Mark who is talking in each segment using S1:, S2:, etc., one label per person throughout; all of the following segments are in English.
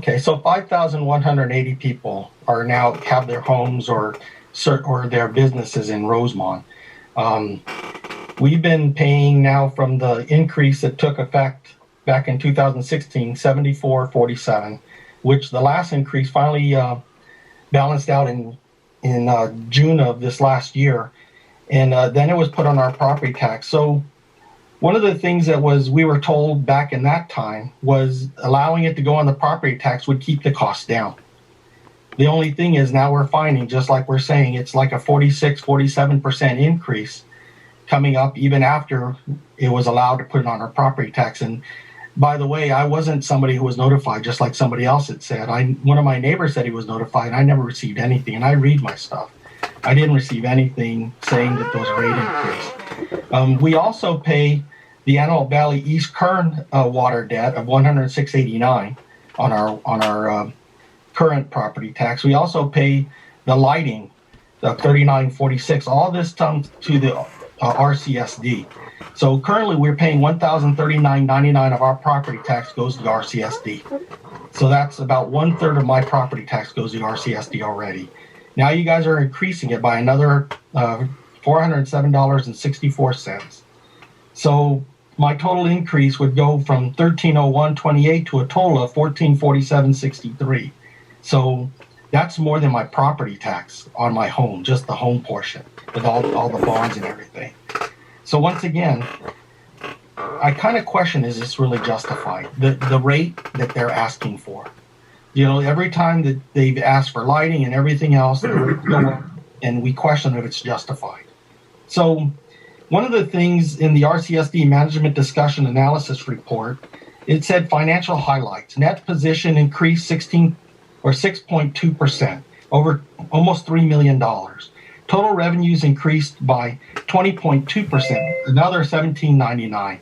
S1: Okay, so 5,180 people are now have their homes or their businesses in Rosamond. We've been paying now from the increase that took effect back in 2016, 74.47, which the last increase finally balanced out in June of this last year, and then it was put on our property tax. So one of the things that we were told back in that time was allowing it to go on the property tax would keep the cost down. The only thing is now we're finding, just like we're saying, it's like a 47% increase coming up even after it was allowed to put it on our property tax. And by the way, I wasn't somebody who was notified, just like somebody else had said. One of my neighbors said he was notified, and I never received anything, and I read my stuff. I didn't receive anything saying that there was a rate increase. We also pay the Antelope Valley East Kern water debt of $106.89 on our current property tax. We also pay the lighting, the $39.46. All this comes to the Rcsd. So currently we're paying $1,039.99 of our property tax goes to Rcsd. So that's about 1/3 of my property tax goes to Rcsd already. Now you guys are increasing it by another $407.64. So my total increase would go from $1,301.28 to a total of $1,447.63. So that's more than my property tax on my home, just the home portion, with all the bonds and everything. So once again, I kind of question, is this really justified? The rate that they're asking for. You know, every time that they've asked for lighting and everything else, and we question if it's justified. So one of the things in the Rcsd Management Discussion Analysis Report, it said financial highlights. Net position increased 6.2%, over almost $3 million. Total revenues increased by 20.2%, another $17.99.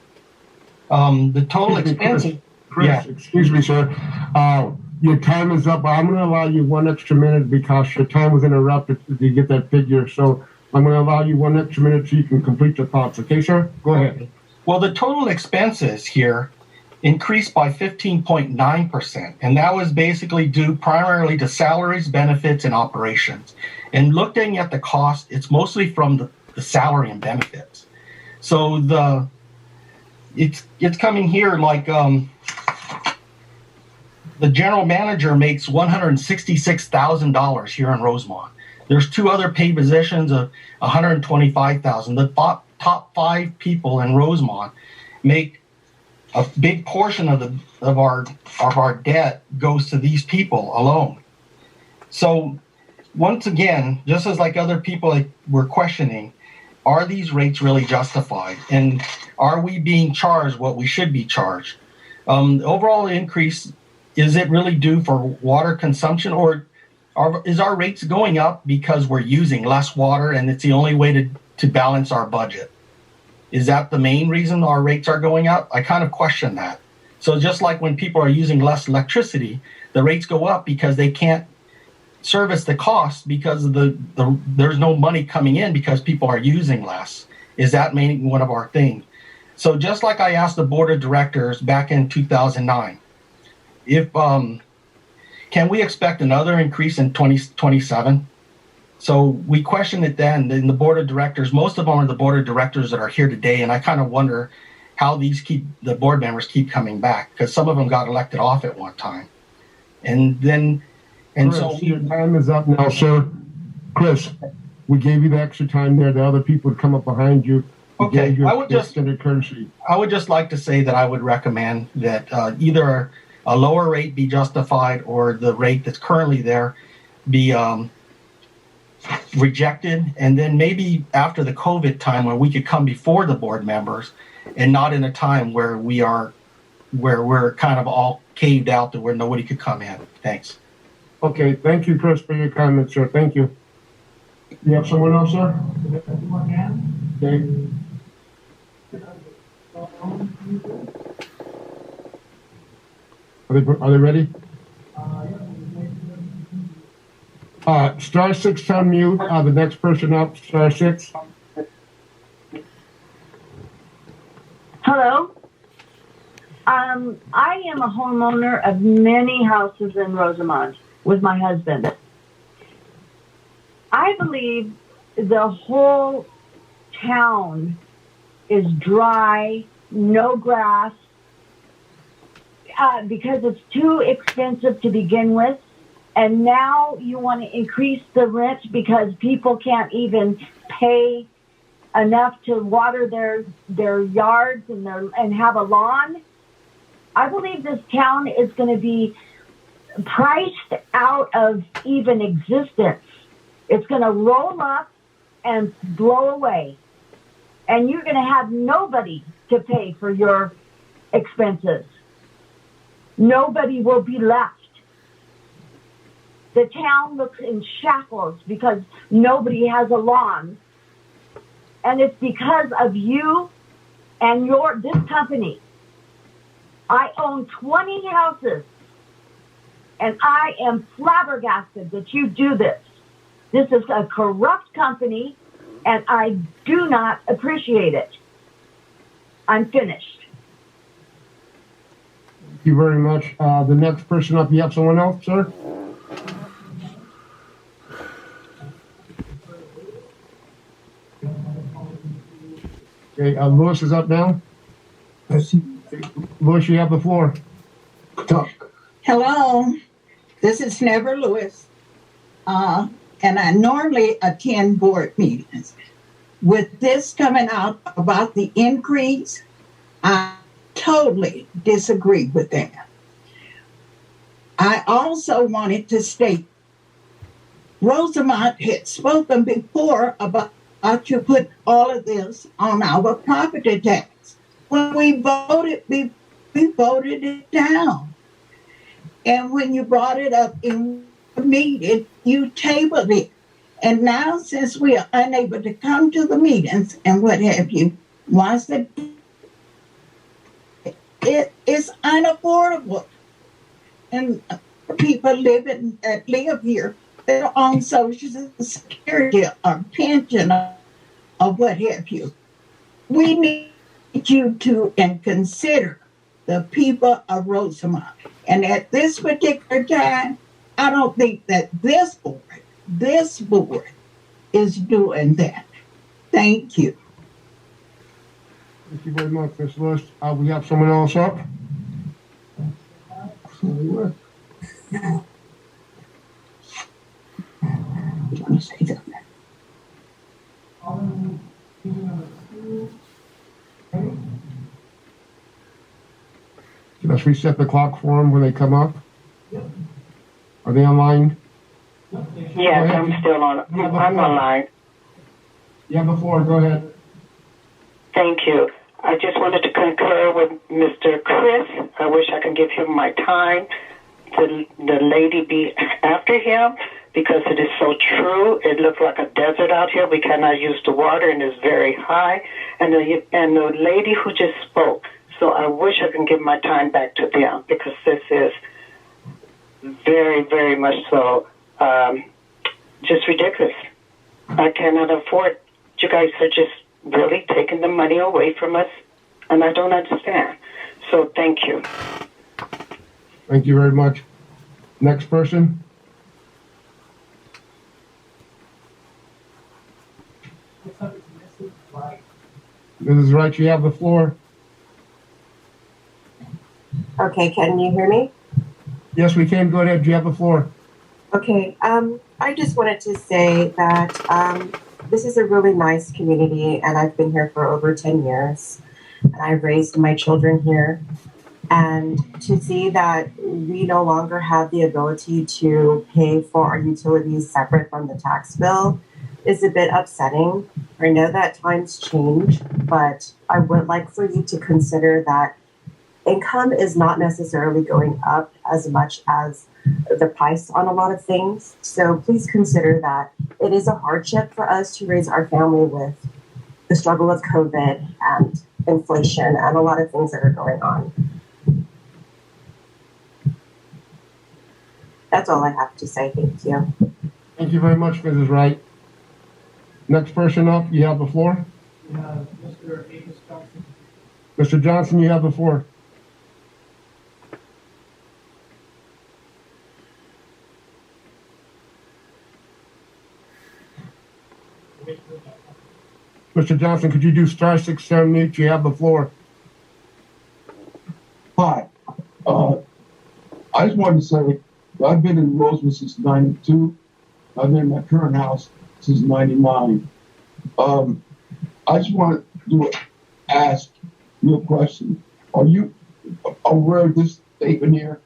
S1: The total expenses.
S2: Chris, yeah. Excuse me, sir. Your time is up. I'm going to allow you 1 extra minute because your time was interrupted to get that figure. So I'm going to allow you 1 extra minute so you can complete your thoughts. Okay, sir? Go ahead.
S1: Well, the total expenses here increased by 15.9%, and that was basically due primarily to salaries, benefits, and operations. And looking at the cost, it's mostly from the salary and benefits. So it's coming here like the general manager makes $166,000 here in Rosamond. There's 2 other paid positions of $125,000. The top 5 people in Rosamond make a big portion of our debt goes to these people alone. So once again, just as like other people were questioning, are these rates really justified? And are we being charged what we should be charged? The overall increase, is it really due for water consumption, or is our rates going up because we're using less water and it's the only way to balance our budget? Is that the main reason our rates are going up? I kind of question that. So just like when people are using less electricity, the rates go up because they can't service the cost because of there's no money coming in because people are using less. Is that mainly one of our things? So just like I asked the board of directors back in 2009, if can we expect another increase in 2027? So we questioned it then. In the board of directors, most of them are the board of directors that are here today, and I kind of wonder how the board members keep coming back, because some of them got elected off at one time, and
S2: Chris, so your time is up now, sir. Chris, we gave you the extra time there. The other people would come up behind you.
S1: Okay, I would just like to say that I would recommend that either a lower rate be justified or the rate that's currently there be rejected, and then maybe after the COVID time where we could come before the board members and not in a time where we're kind of all caved out to where nobody could come in. Thanks.
S2: Okay, thank you, Chris, for your comments, sir. Thank you. You have someone else, sir? Okay. Are they ready? Star 6 to unmute. The next person up, star 6.
S3: Hello. I am a homeowner of many houses in Rosamond with my husband. I believe the whole town is dry, no grass, because it's too expensive to begin with. And now you want to increase the rent because people can't even pay enough to water their yards and have a lawn. I believe this town is going to be priced out of even existence. It's going to roll up and blow away. And you're going to have nobody to pay for your expenses. Nobody will be left. The town looks in shackles because nobody has a lawn. And it's because of you and this company. I own 20 houses, and I am flabbergasted that you do this. This is a corrupt company, and I do not appreciate it. I'm finished.
S2: Thank you very much. The next person up, you have someone else, sir? Okay, Louis is up now. Louis, you have the floor.
S4: Talk. Hello, this is Never Lewis, and I normally attend board meetings. With this coming out about the increase, I totally disagree with that. I also wanted to state, Rosamond had spoken before about you put all of this on our property tax. When we voted, we voted it down. And when you brought it up in the meeting, you tabled it. And now, since we are unable to come to the meetings and what have you, it is unaffordable. And people that live here, they're on Social Security or pension or what have you. We need you to consider the people of Rosamond. And at this particular time, I don't think that this board is doing that. Thank you.
S2: Thank you very much, Ms. Lewis. We have someone else up.
S4: You want to say something?
S2: Let's reset the clock for them when they come up. Are they online?
S5: Yes, I'm still on. I'm online.
S2: You have the floor. Go ahead.
S5: Thank you. I just wanted to concur with Mr. Chris. I wish I could give him my time. The lady be after him because it is so true. It looks like a desert out here. We cannot use the water and it's very high. And the lady who just spoke. So I wish I could give my time back to them because this is very, very much so just ridiculous. I cannot afford. You guys are just really taking the money away from us, and I don't understand. So thank you.
S2: Thank you very much. Next person. Mrs. Wright, you have the floor.
S6: Okay, can you hear me?
S2: Yes, we can. Go ahead. You have the floor.
S6: Okay, I just wanted to say that this is a really nice community, and I've been here for over 10 years. And I've raised my children here. And to see that we no longer have the ability to pay for our utilities separate from the tax bill is a bit upsetting. I know that times change, but I would like for you to consider that income is not necessarily going up as much as the price on a lot of things. So please consider that it is a hardship for us to raise our family with the struggle of COVID and inflation and a lot of things that are going on. That's all I have to say. Thank you.
S2: Thank you very much, Mrs. Wright. Next person up, you have the floor.
S7: Mr. Amos Johnson.
S2: Mr. Johnson, you have the floor. Mr. Johnson, could you do *678? You have the floor.
S7: Hi. I just wanted to say that I've been in Rosewood since '92. I've been in my current house since '99. I just wanted to ask you a question. Are you aware of this statement here?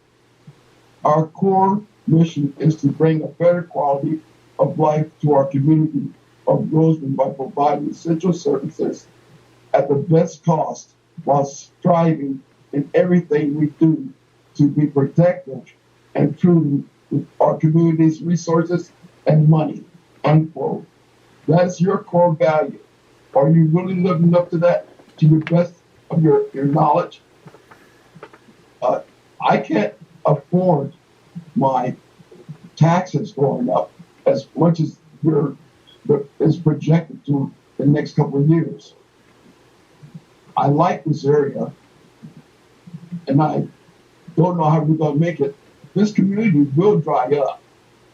S7: Our core mission is to bring a better quality of life to our community of Rosewood by providing essential services at the best cost while striving in everything we do to be protective and prudent with our community's resources and money, unquote. That's your core value. Are you really living up to that to the best of your knowledge? I can't afford my taxes going up as much as is projected to the next couple of years. I like this area, and I don't know how we're going to make it. This community will dry up.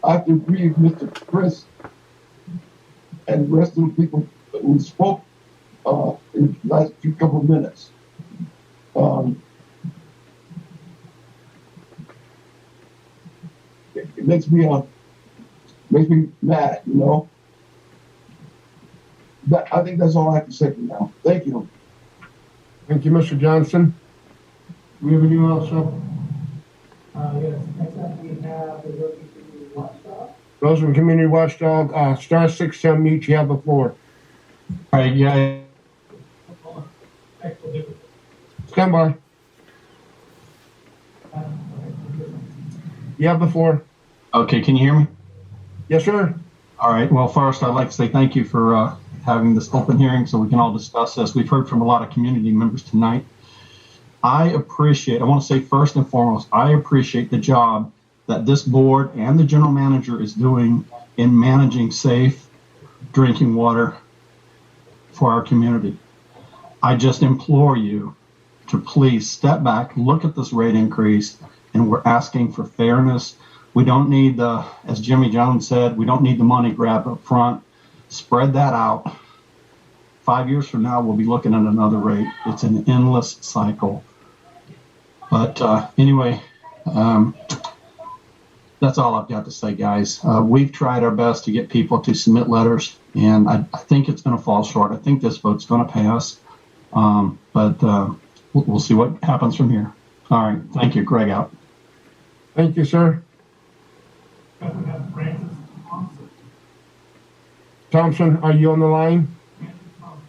S7: I have to agree with Mr. Chris and the rest of the people who spoke in the last few couple of minutes. It makes me mad, you know. I think that's all I have to say for now. Thank you.
S2: Thank you, Mr. Johnson. Do we have anyone else up?
S8: Yes, next up we have the Rosamond Community Watchdog.
S2: Rosamond Community Watchdog, *678, you have the floor.
S1: All right, yeah.
S2: Stand by. You have the floor.
S1: Okay, can you hear me?
S2: Yes, sir.
S1: All right. Well, first, I'd like to say thank you for having this open hearing so we can all discuss this. We've heard from a lot of community members tonight. I want to say first and foremost, I appreciate the job that this board and the general manager is doing in managing safe drinking water for our community. I just implore you to please step back, look at this rate increase, and we're asking for fairness. We don't need as Jimmy Jones said, we don't need the money grab up front. Spread that out. 5 years from now, we'll be looking at another rate. It's an endless cycle. But anyway, that's all I've got to say, guys. We've tried our best to get people to submit letters, and I think it's going to fall short. I think this vote's going to pass, but we'll see what happens from here. All right. Thank you. Greg out.
S2: Thank you, sir. Thompson, are you on the line?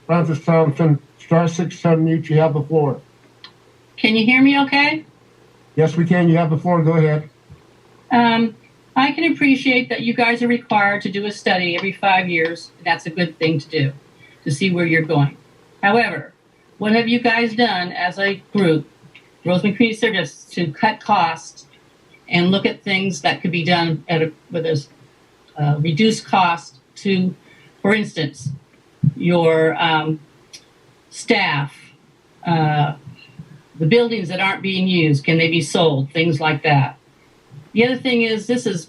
S2: Francis Thompson, *678, you have the floor.
S9: Can you hear me okay?
S2: Yes, we can. You have the floor. Go ahead.
S9: I can appreciate that you guys are required to do a study every 5 years. That's a good thing to do, to see where you're going. However, what have you guys done as a group, Rosamond Community Services, to cut costs and look at things that could be done with a reduced cost to, for instance, your staff, the buildings that aren't being used, can they be sold, things like that. The other thing is this is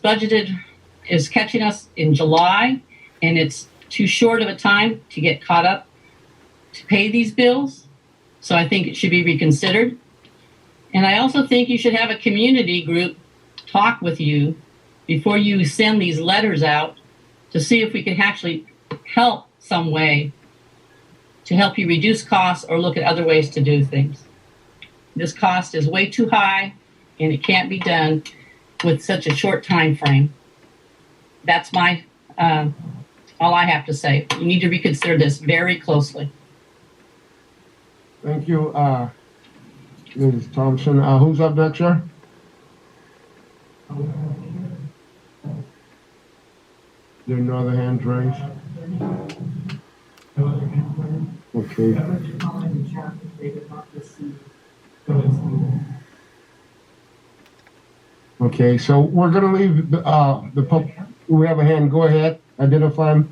S9: catching us in July, and it's too short of a time to get caught up to pay these bills. So I think it should be reconsidered. And I also think you should have a community group talk with you before you send these letters out to see if we can actually help some way to help you reduce costs or look at other ways to do things. This cost is way too high, and it can't be done with such a short time frame. That's my all I have to say. You need to reconsider this very closely.
S2: Thank you, Mrs. Thompson. Who's up next, sir? There are no other hands raised? Okay. Okay, so we're going to leave the we have a hand. Go ahead. Identify him.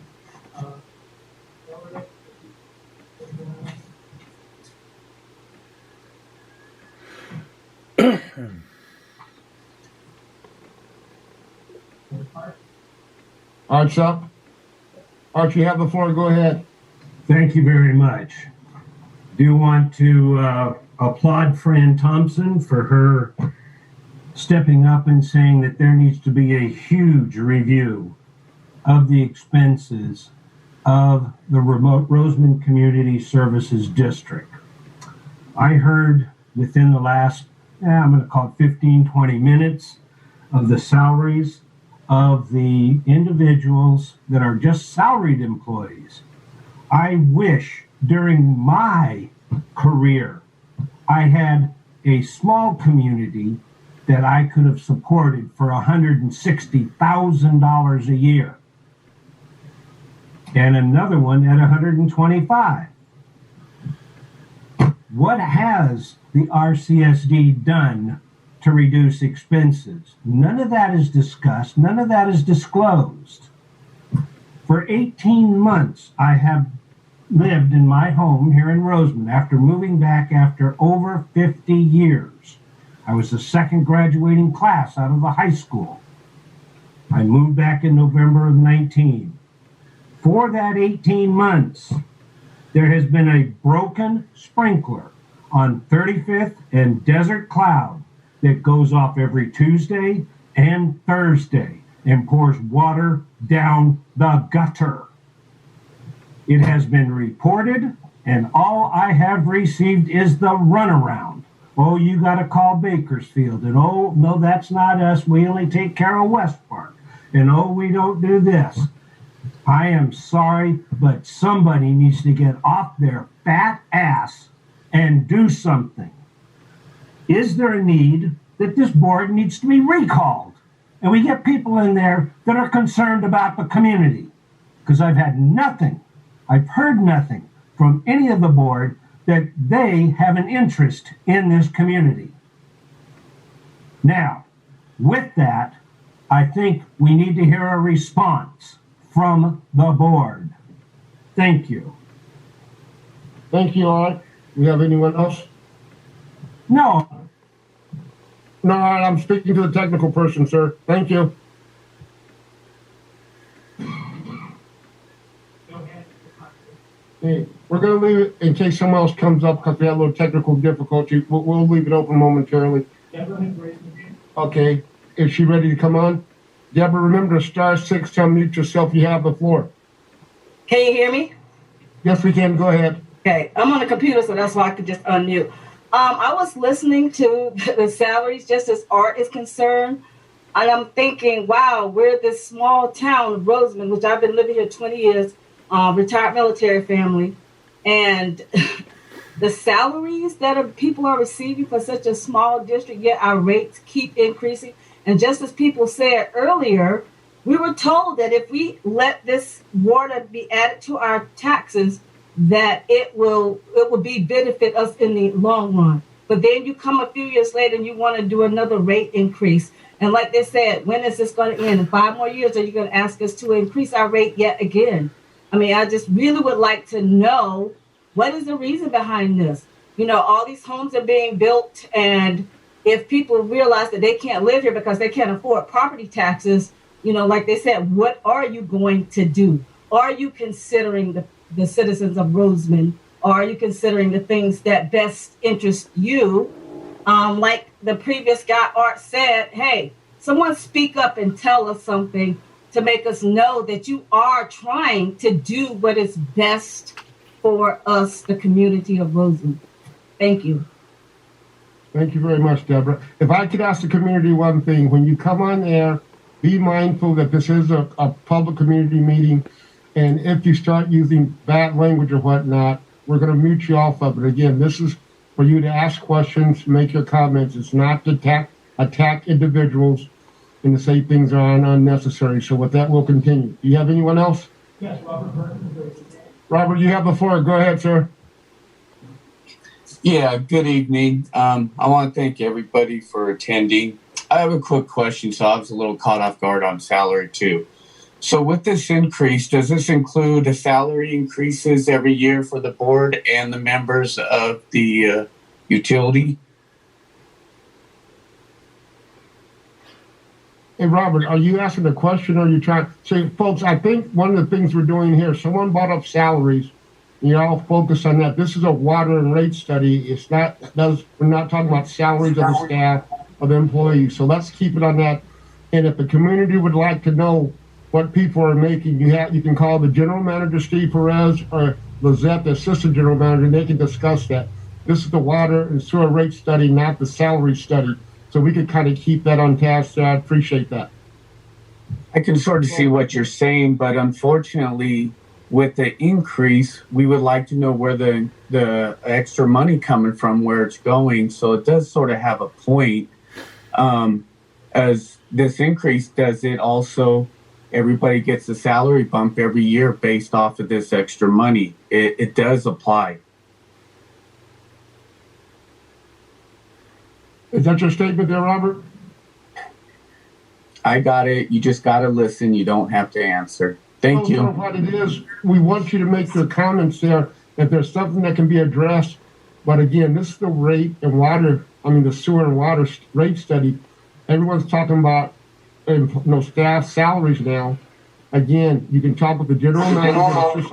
S2: Arts up. Art, you have the floor. Go ahead.
S10: Thank you very much. Do want to applaud Fran Thompson for her stepping up and saying that there needs to be a huge review of the expenses of the remote Rosamond Community Services District. I heard within the last, I'm going to call it 15, 20 minutes of the salaries of the individuals that are just salaried employees. I wish during my career I had a small community that I could have supported for $160,000 a year and another one at $125,000. What has the Rcsd done to reduce expenses? None of that is discussed. None of that is disclosed. For 18 months, I have lived in my home here in Rosamond after moving back after over 50 years. I was the second graduating class out of the high school. I moved back in November of 19. For that 18 months, there has been a broken sprinkler on 35th and Desert Cloud that goes off every Tuesday and Thursday and pours water down the gutter. It has been reported, and all I have received is the runaround. Oh, you got to call Bakersfield, and oh, no, that's not us. We only take care of West Park, and oh, we don't do this. I am sorry, but somebody needs to get off their fat ass and do something. Is there a need that this board needs to be recalled? And we get people in there that are concerned about the community. Because I've had nothing, I've heard nothing from any of the board that they have an interest in this community. Now, with that, I think we need to hear a response from the board. Thank you.
S2: Thank you, Art. Do you have anyone else?
S10: No.
S2: No, Art, I'm speaking to the technical person, sir. Thank you. Hey, we're going to leave it in case someone else comes up because we had a little technical difficulty. We'll leave it open momentarily. Okay. Is she ready to come on? Deborah, remember to star 6 to unmute yourself. You have the floor.
S11: Can you hear me?
S2: Yes, we can. Go ahead.
S11: Okay. I'm on the computer, so that's why I could just unmute. I was listening to the salaries just as Art is concerned. And I'm thinking, wow, we're this small town of Rosamond, which I've been living here 20 years, retired military family. And the salaries that people are receiving for such a small district, yet our rates keep increasing. And just as people said earlier, we were told that if we let this water be added to our taxes, that it will be benefit us in the long run. But then you come a few years later and you want to do another rate increase. And like they said, when is this going to end? In 5 more years, are you going to ask us to increase our rate yet again? I mean, I just really would like to know what is the reason behind this. You know, all these homes are being built, and if people realize that they can't live here because they can't afford property taxes, you know, like they said, what are you going to do? Are you considering the citizens of Rosamond? Or are you considering the things that best interest you? Like the previous guy, Art, said, hey, someone speak up and tell us something to make us know that you are trying to do what is best for us, the community of Rosamond. Thank you.
S2: Thank you very much, Deborah. If I could ask the community one thing, when you come on air, be mindful that this is a public community meeting, and if you start using bad language or whatnot, we're going to mute you off of it. Again, this is for you to ask questions, make your comments. It's not to attack individuals and to say things are unnecessary. So with that, we'll continue. Do you have anyone else?
S8: Yes, Robert Burton.
S2: Robert, you have the floor. Go ahead, sir.
S12: Yeah, good evening. I want to thank everybody for attending. I have a quick question, so I was a little caught off guard on salary too. So with this increase, does this include the salary increases every year for the board and the members of the utility?
S2: Hey, Robert, are you asking a question or are you trying? So, folks, I think one of the things we're doing here, someone brought up salaries. You know, focus on that. This is a water and rate study. It's not, we're not talking about salaries of the staff, of the employees. So let's keep it on that. And if the community would like to know what people are making, you can call the general manager, Steve Perez, or Lizette, the assistant general manager, and they can discuss that. This is the water and sewer rate study, not the salary study. So we could kind of keep that on task. So I appreciate that.
S12: I can sort of see what you're saying, but unfortunately, with the increase, we would like to know where the extra money coming from, where it's going. So it does sort of have a point. As this increase, does it also, everybody gets a salary bump every year based off of this extra money? It does apply.
S2: Is that your statement there, Robert?
S12: I got it. You just got to listen. You don't have to answer. Thank you.
S2: What it is, we want you to make your comments there if there's something that can be addressed. But again, this is the rate and water, the sewer and water rate study. Everyone's talking about staff salaries now. Again, you can talk with the general manager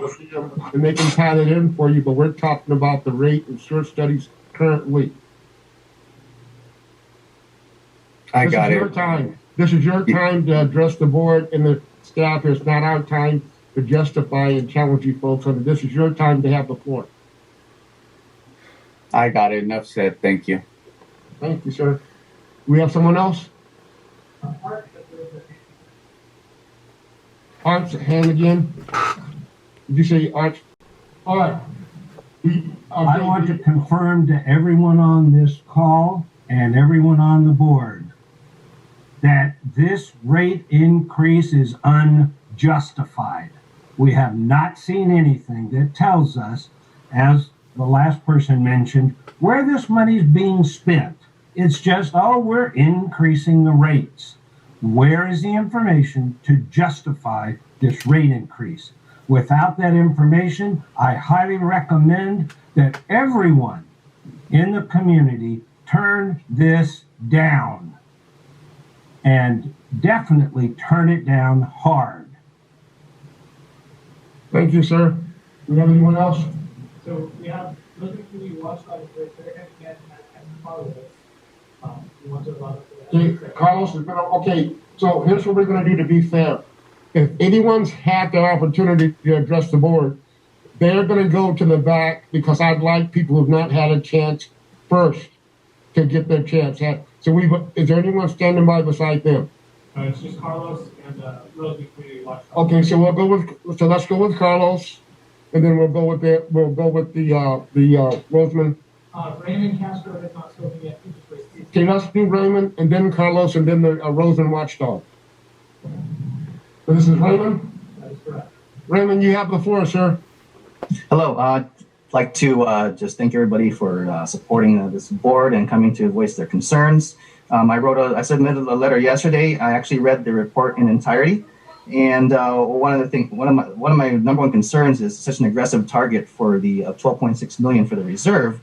S2: and they can tie it in for you, but we're talking about the rate and sewer studies currently.
S12: I got it.
S2: This is your time. This is your time to address the board and the staff. It's not our time to justify and challenge you folks on it. This is your time to have the floor.
S12: I got it. Enough said. Thank you.
S2: Thank you, sir. We have someone else? Art's hand again. Did you say Art? All right.
S10: I want to confirm to everyone on this call and everyone on the board that this rate increase is unjustified. We have not seen anything that tells us, as the last person mentioned, where this money is being spent. It's just, we're increasing the rates. Where is the information to justify this rate increase? Without that information, I highly recommend that everyone in the community turn this down. And definitely turn it down hard.
S2: Thank you, sir. Do we have anyone else?
S8: So we have Rosamond Community Watchdog, they're again at Carlos. We want to allow
S2: Carlos is gonna, okay, so here's what we're gonna do to be fair. If anyone's had the opportunity to address the board, they're gonna go to the back because I'd like people who've not had a chance first to get their chance. So is there anyone standing by beside them?
S8: It's just Carlos and Rosamond Community Watchdog.
S2: Okay, so let's go with Carlos, and then we'll go with the Rosamond.
S8: Raymond Castro has not spoken yet.
S2: Okay, let's do Raymond, and then Carlos, and then the Rosamond Watchdog. So this is Raymond?
S8: That is correct.
S2: Raymond, you have the floor, sir.
S13: Hello. I'd like to just thank everybody for supporting this board and coming to voice their concerns. I submitted a letter yesterday. I actually read the report in entirety. And one of my number one concerns is such an aggressive target for the 12.6 million for the reserve,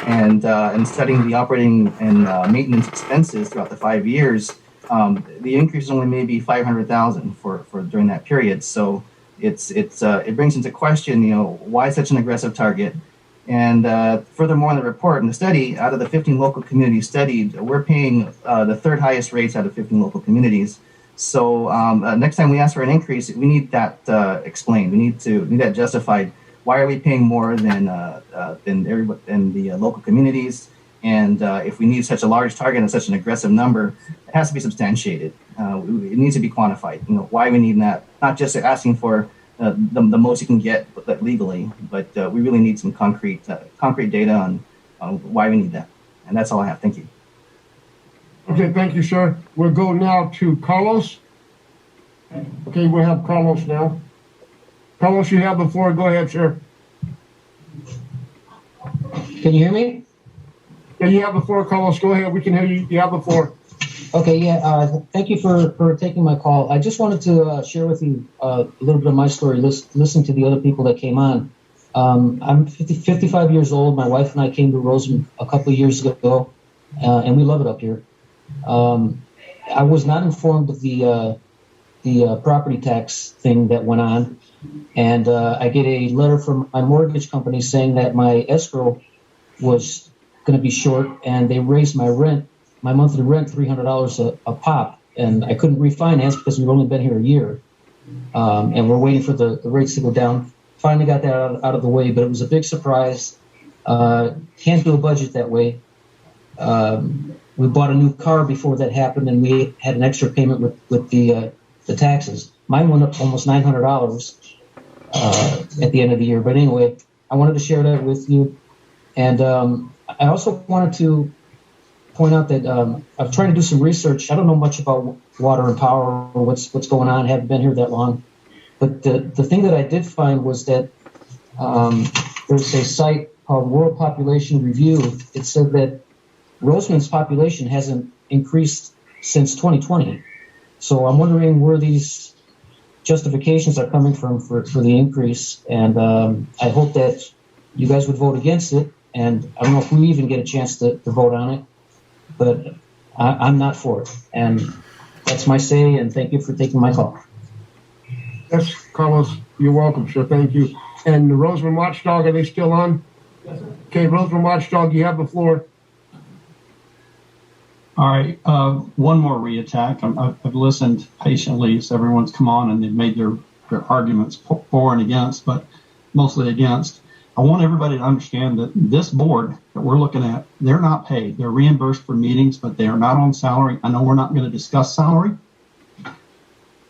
S13: and setting the operating and maintenance expenses throughout the 5 years. The increase is only maybe 500,000 for during that period. So it brings into question, why such an aggressive target? And furthermore, in the report and the study, out of the 15 local communities studied, we're paying the third highest rates out of 15 local communities. So next time we ask for an increase, we need that explained. We need that justified. Why are we paying more than the local communities? And if we need such a large target and such an aggressive number, it has to be substantiated. It needs to be quantified. Why we need that. Not just asking for the most you can get legally, but we really need some concrete data on why we need that. And that's all I have. Thank you.
S2: Okay, thank you, sir. We'll go now to Carlos. Okay, we'll have Carlos now. Carlos, you have the floor. Go ahead, sir.
S14: Can you hear me?
S2: Yeah, you have the floor, Carlos. Go ahead. We can hear you. You have the floor.
S14: Okay, yeah. Thank you for taking my call. I just wanted to share with you a little bit of my story, listening to the other people that came on. I'm 55 years old. My wife and I came to Rosamond a couple of years ago, and we love it up here. I was not informed of the property tax thing that went on, and I get a letter from my mortgage company saying that my escrow was going to be short, and they raised my monthly rent, $300 a pop, and I couldn't refinance because we've only been here a year, and we're waiting for the rates to go down. Finally got that out of the way, but it was a big surprise. Can't do a budget that way. We bought a new car before that happened, and we had an extra payment with the taxes. Mine went up almost $900 at the end of the year. But anyway, I wanted to share that with you. And I also wanted to point out that I'm trying to do some research. I don't know much about water and power or what's going on. I haven't been here that long. But the thing that I did find was that there's a site called World Population Review. It said that Rosamond's population hasn't increased since 2020. So I'm wondering where these justifications are coming from for the increase. And I hope that you guys would vote against it. And I don't know if we even get a chance to vote on it, but I'm not for it. And that's my say, and thank you for taking my call.
S2: Yes, Carlos, you're welcome, sir. Thank you. And the Rosamond Watchdog, are they still on?
S8: Yes, sir.
S2: Okay, Rosamond Watchdog, you have the floor.
S15: All right, one more reattack. I've listened patiently as everyone's come on and they've made their arguments for and against, but mostly against. I want everybody to understand that this board that we're looking at, they're not paid. They're reimbursed for meetings, but they are not on salary. I know we're not going to discuss salary.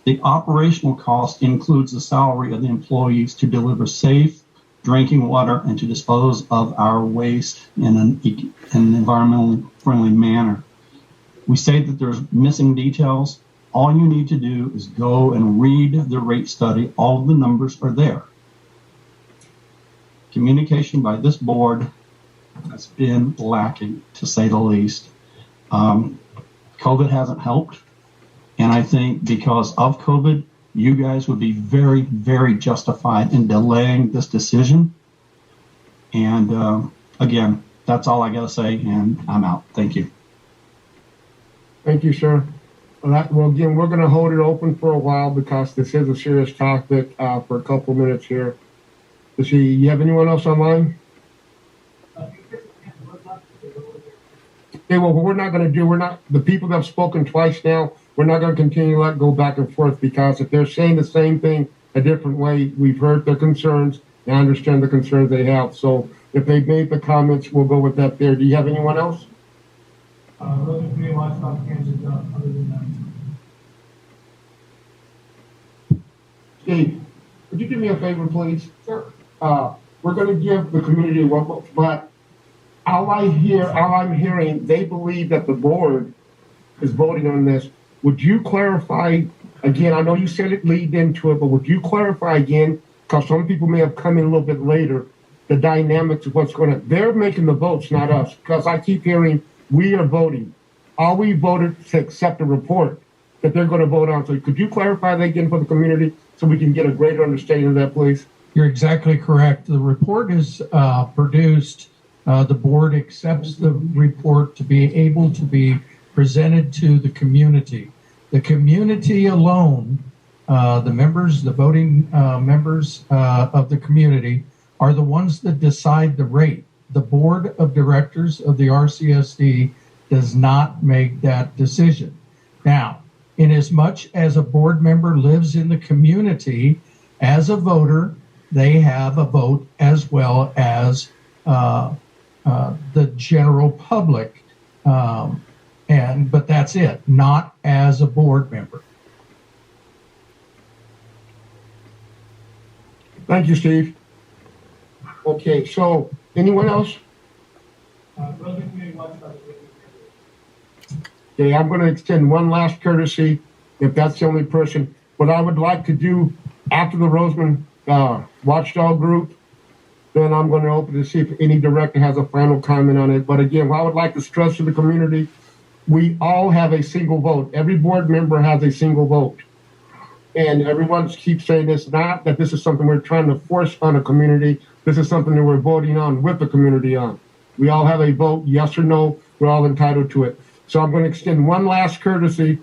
S15: The operational cost includes the salary of the employees to deliver safe drinking water and to dispose of our waste in an environmentally friendly manner. We say that there's missing details. All you need to do is go and read the rate study. All of the numbers are there. Communication by this board has been lacking, to say the least. COVID hasn't helped. And I think because of COVID, you guys would be very, very justified in delaying this decision. And again, that's all I got to say, and I'm out. Thank you.
S2: Thank you, sir. Well, again, we're going to hold it open for a while because this is a serious topic for a couple minutes here. Let's see, you have anyone else online? Okay, well, what we're not going to do, the people that have spoken twice now, we're not going to continue to let go back and forth because if they're saying the same thing a different way, we've heard their concerns and I understand the concerns they have. So if they've made the comments, we'll go with that there. Do you have anyone else?
S8: Rosamond Community Watchdog answers other than that.
S2: Steve, would you do me a favor, please? Sure. We're going to give the community a vote, but all I'm hearing, they believe that the board is voting on this. Would you clarify again? I know you said it lead into it, but would you clarify again? Because some people may have come in a little bit later. The dynamics of what's going on. They're making the votes, not us. Because I keep hearing we are voting. All we voted to accept the report that they're going to vote on. So could you clarify that again for the community so we can get a greater understanding of that, please?
S16: You're exactly correct. The report is produced. The board accepts the report to be able to be presented to the community. The community alone, the members, the voting members of the community are the ones that decide the rate. The board of directors of the RCSD does not make that decision. Now, inasmuch as a board member lives in the community as a voter, they have a vote as well as the general public. But that's it, not as a board member.
S2: Thank you, Steve. Okay, so anyone else?
S8: Rosamond Community Watchdog.
S2: Okay, I'm going to extend one last courtesy, if that's the only person. What I would like to do after the Rosamond Watchdog group, then I'm going to open to see if any director has a final comment on it. But again, what I would like to stress to the community, we all have a single vote. Every board member has a single vote. And everyone keeps saying it's not that this is something we're trying to force on a community. This is something that we're voting on with the community on. We all have a vote, yes or no. We're all entitled to it. So I'm going to extend one last courtesy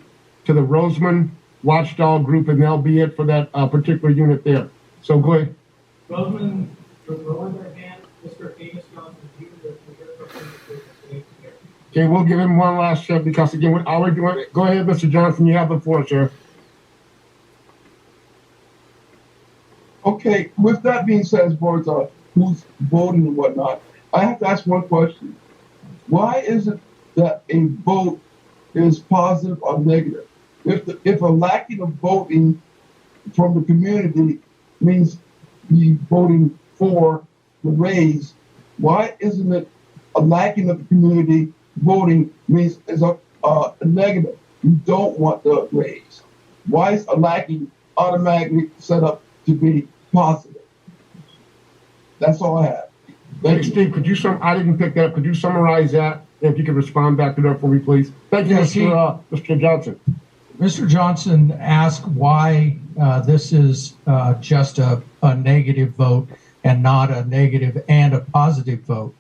S2: to the Rosamond Watchdog Group, and they'll be it for that particular unit there. So go ahead.
S8: Rosamond, lower their hand. Mr. Amos Johnson, you
S2: Okay, we'll give him one last shot because again, what are we doing? Go ahead, Mr. Johnson. You have the floor, sir.
S7: Okay, with that being said, as far as who's voting and whatnot, I have to ask one question. Why is it that a vote is positive or negative? If a lacking of voting from the community means you voting for the raise, why isn't it a lacking of the community voting means is a negative? You don't want the raise. Why is a lacking automatically set up to be positive? That's all I have.
S2: Thanks, Steve. I didn't pick that up. Could you summarize that? If you could respond back to that for me, please. Thank you, Mr. Johnson.
S16: Mr. Johnson asked why this is just a negative vote and not a negative and a positive vote.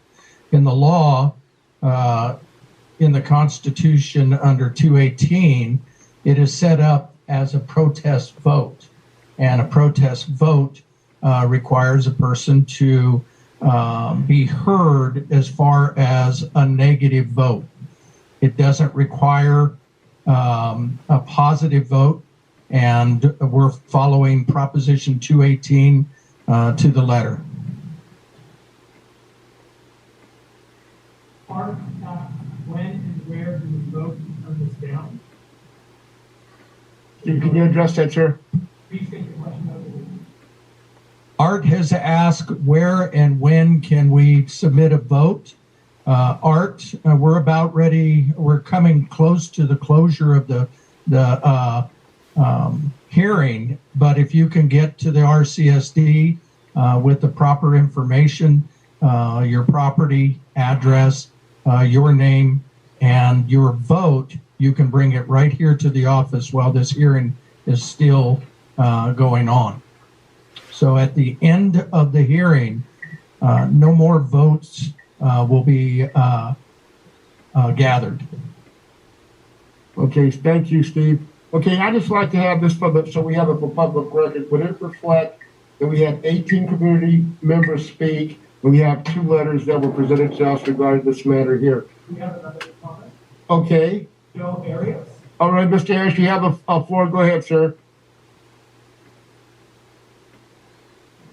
S16: In the law, in the Constitution under 218, it is set up as a protest vote. And a protest vote requires a person to be heard as far as a negative vote. It doesn't require a positive vote, and we're following Proposition 218 to the letter.
S8: When and where do we vote to turn this down?
S2: Steve, can you address that, sir?
S8: Please take the question over.
S16: Art has asked where and when can we submit a vote. Art, we're about ready. We're coming close to the closure of the hearing, but if you can get to the RCSD with the proper information, your property address, your name, and your vote, you can bring it right here to the office while this hearing is still going on. So at the end of the hearing, no more votes will be gathered.
S2: Okay, thank you, Steve. Okay, I just like to have this so we have it for public record. Would it reflect that we had 18 community members speak, and we have 2 letters that were presented to us regarding this matter here?
S8: We have another comment.
S2: Okay.
S8: Joe Arias.
S2: All right, Mr. Harris, you have a floor. Go ahead, sir.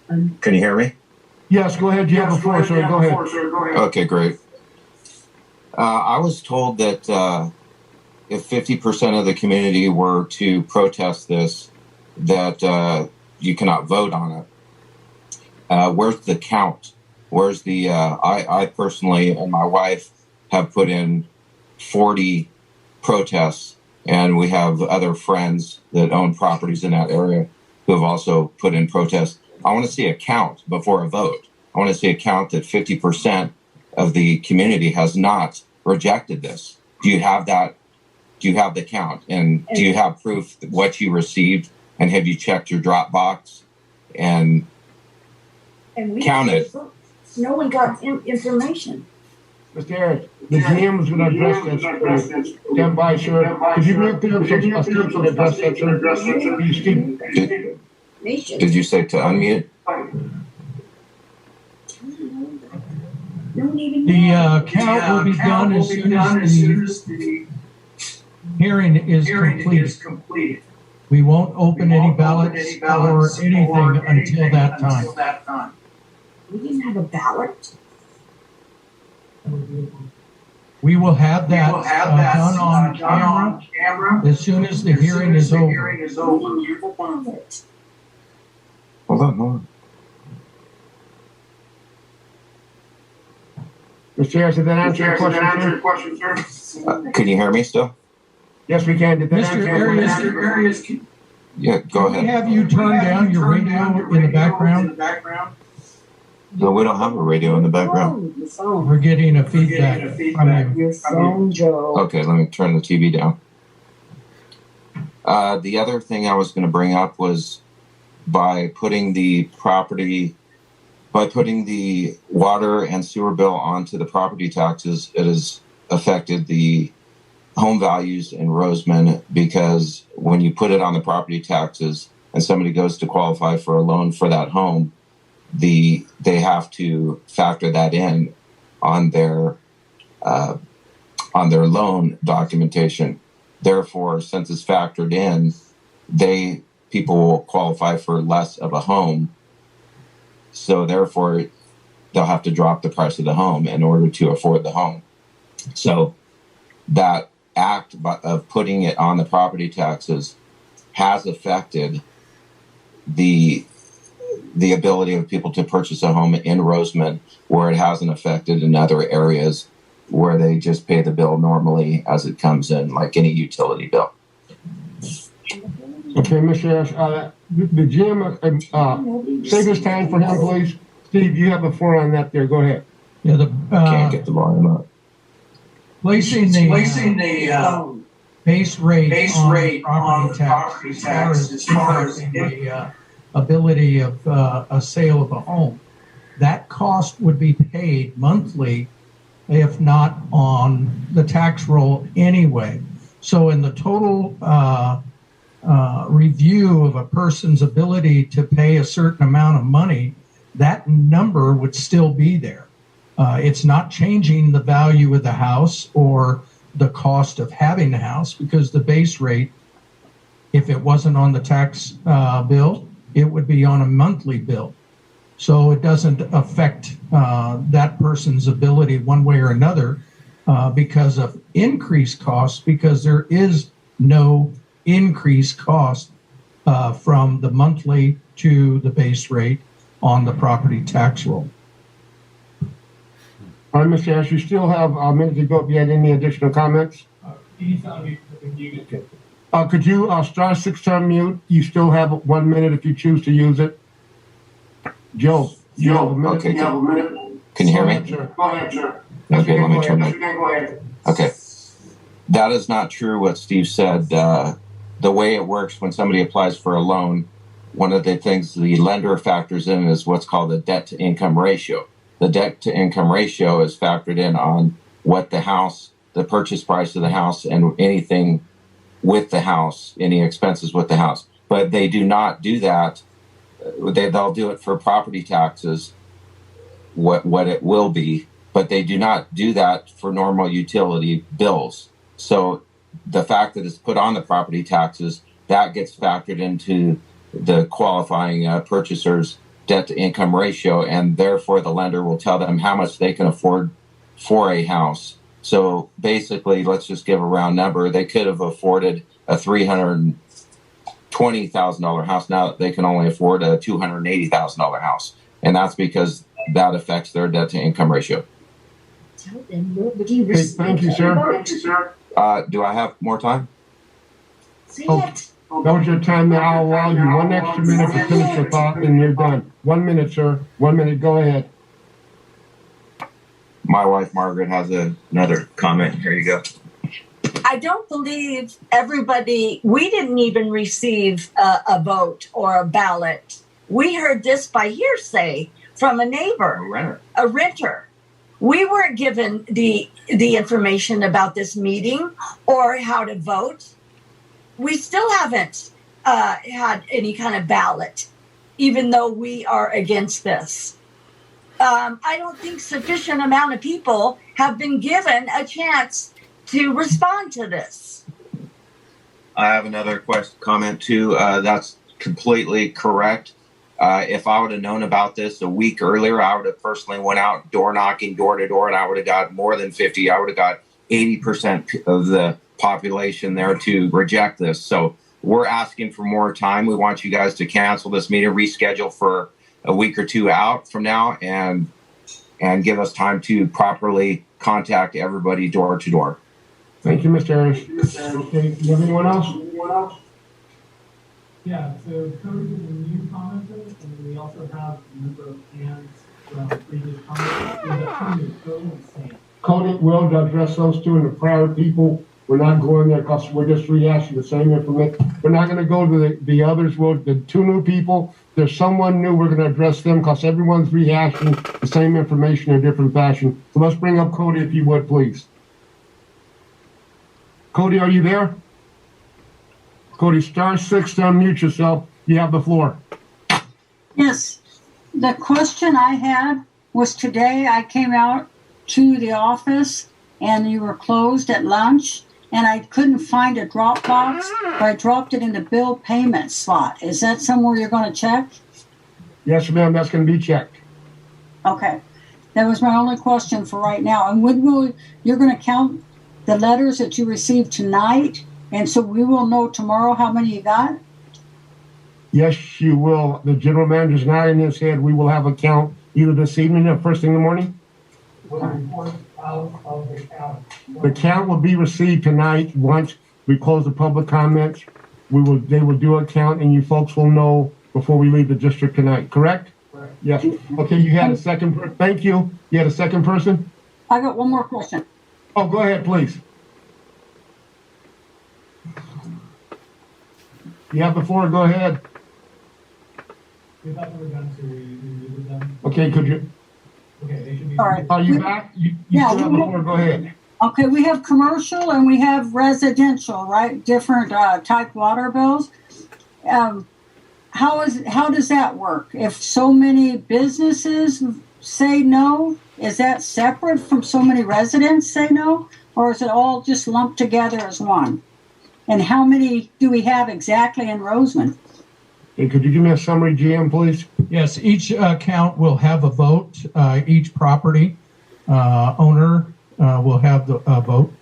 S17: Can you hear me?
S2: Yes, go ahead. You have the floor, sir. Go ahead.
S17: Okay, great. I was told that if 50% of the community were to protest this, that you cannot vote on it. Where's the count? Where's the, I personally and my wife have put in 40 protests, and we have other friends that own properties in that area who have also put in protests. I want to see a count before a vote. I want to see a count that 50% of the community has not rejected this. Do you have that? Do you have the count? And do you have proof that what you received? And have you checked your Dropbox and counted?
S3: No one got information.
S2: Mr. Harris, the GM was going to address that. Stand by, sir. Could you mute them so Steve can address that, sir?
S17: Did you say to unmute?
S16: The count will be done as soon as the hearing is completed. We won't open any ballots or anything until that time.
S3: We didn't have a ballot.
S16: We will have that done on camera as soon as the hearing is over.
S3: We didn't have a ballot.
S17: Hold on.
S2: Mr. Harris, did that answer your question, sir?
S17: Can you hear me still?
S2: Yes, we can.
S16: Mr. Arias,
S17: Yeah, go ahead.
S16: Can we have you turn down your radio in the background?
S17: No, we don't have a radio in the background.
S16: We're getting a feedback from you.
S3: Your phone, Joe.
S17: Okay, let me turn the TV down. The other thing I was going to bring up was by putting the water and sewer bill onto the property taxes, it has affected the home values in Rosamond, because when you put it on the property taxes and somebody goes to qualify for a loan for that home, they have to factor that in on their loan documentation. Therefore, since it's factored in, people will qualify for less of a home. So therefore, they'll have to drop the price of the home in order to afford the home. So that act of putting it on the property taxes has affected the ability of people to purchase a home in Rosamond, where it hasn't affected in other areas where they just pay the bill normally as it comes in, like any utility bill.
S2: Okay, Mr. Ash, the Jim, save this time for him, please. Steve, you have the floor on that there. Go ahead.
S16: Yeah,
S17: Can't get the volume up.
S16: Placing the base rate on property tax as far as the ability of a sale of a home, that cost would be paid monthly, if not on the tax roll anyway. So in the total review of a person's ability to pay a certain amount of money, that number would still be there. It's not changing the value of the house or the cost of having the house, because the base rate, if it wasn't on the tax bill, it would be on a monthly bill. So it doesn't affect that person's ability one way or another because of increased costs, because there is no increased cost from the monthly to the base rate on the property tax roll.
S2: All right, Mr. Ash, you still have a minute to go if you had any additional comments. Could you start 6-time mute? You still have 1 minute if you choose to use it. Joe, you have a minute.
S17: Okay,
S2: you have a minute.
S17: Can you hear me?
S2: Go ahead, sir.
S17: Okay, let me turn that. Okay. That is not true what Steve said. The way it works when somebody applies for a loan, one of the things the lender factors in is what's called the debt to income ratio. The debt to income ratio is factored in on what the house, the purchase price of the house, and anything with the house, any expenses with the house. But they do not do that. They'll do it for property taxes, what it will be, but they do not do that for normal utility bills. So the fact that it's put on the property taxes, that gets factored into the qualifying purchaser's debt to income ratio, and therefore the lender will tell them how much they can afford for a house. So basically, let's just give a round number. They could have afforded a $320,000 house. Now they can only afford a $280,000 house. And that's because that affects their debt to income ratio.
S2: Okay, thank you, sir.
S17: Do I have more time?
S2: That was your time. Now I'll allow you 1 extra minute to finish your thought, and you're done. 1 minute, sir. 1 minute. Go ahead.
S17: My wife, Margaret, has another comment. Here you go.
S18: I don't believe we didn't even receive a vote or a ballot. We heard this by hearsay from a neighbor, a renter. We weren't given the information about this meeting or how to vote. We still haven't had any kind of ballot, even though we are against this. I don't think sufficient amount of people have been given a chance to respond to this.
S17: I have another comment too. That's completely correct. If I would have known about this a week earlier, I would have personally went out door knocking, door to door, and I would have got more than 50. I would have got 80% of the population there to reject this. So we're asking for more time. We want you guys to cancel this meeting, reschedule for a week or two out from now, and give us time to properly contact everybody door to door.
S2: Thank you, Mr. Harris. Okay, do you have anyone else?
S8: Yeah, so Cody is a new commenter, and we also have a number of hands from previous commenters. We have two new, Cody and Sam.
S2: Cody will address those two and the prior people. We're not going there because we're just rehashing the same information. We're not going to go to the others. The two new people, there's someone new, we're going to address them because everyone's rehashing the same information in a different fashion. So let's bring up Cody if you would, please. Cody, are you there? Cody, *6 to unmute yourself. You have the floor.
S19: Yes. The question I had was today I came out to the office and you were closed at lunch and I couldn't find a drop box, but I dropped it in the bill payment slot. Is that somewhere you're going to check?
S2: Yes, ma'am. That's going to be checked.
S19: Okay. That was my only question for right now. And you're going to count the letters that you received tonight, and so we will know tomorrow how many you got?
S2: Yes, you will. The general manager's nodding his head. We will have a count either this evening or first thing in the morning.
S8: We'll report out of the count.
S2: The count will be received tonight. Once we close the public comments, they will do a count, and you folks will know before we leave the district tonight. Correct?
S8: Correct.
S2: Yes. Okay. You had a second. Thank you. You had a second person.
S19: I got one more question.
S2: Oh, go ahead, please. You have the floor. Go ahead.
S8: We thought we were done, so we muted them.
S2: Okay. Could you?
S8: Okay, they should be.
S19: All right.
S2: Are you back? You
S19: Yeah,
S2: still have the floor. Go ahead.
S19: Okay, we have commercial and we have residential, right? Different type water bills. How does that work? If so many businesses say no, is that separate from so many residents say no? Or is it all just lumped together as one? And how many do we have exactly in Rosamond?
S2: Hey, could you give me a summary, GM, please?
S16: Yes, each account will have a vote. Each property owner will have the vote.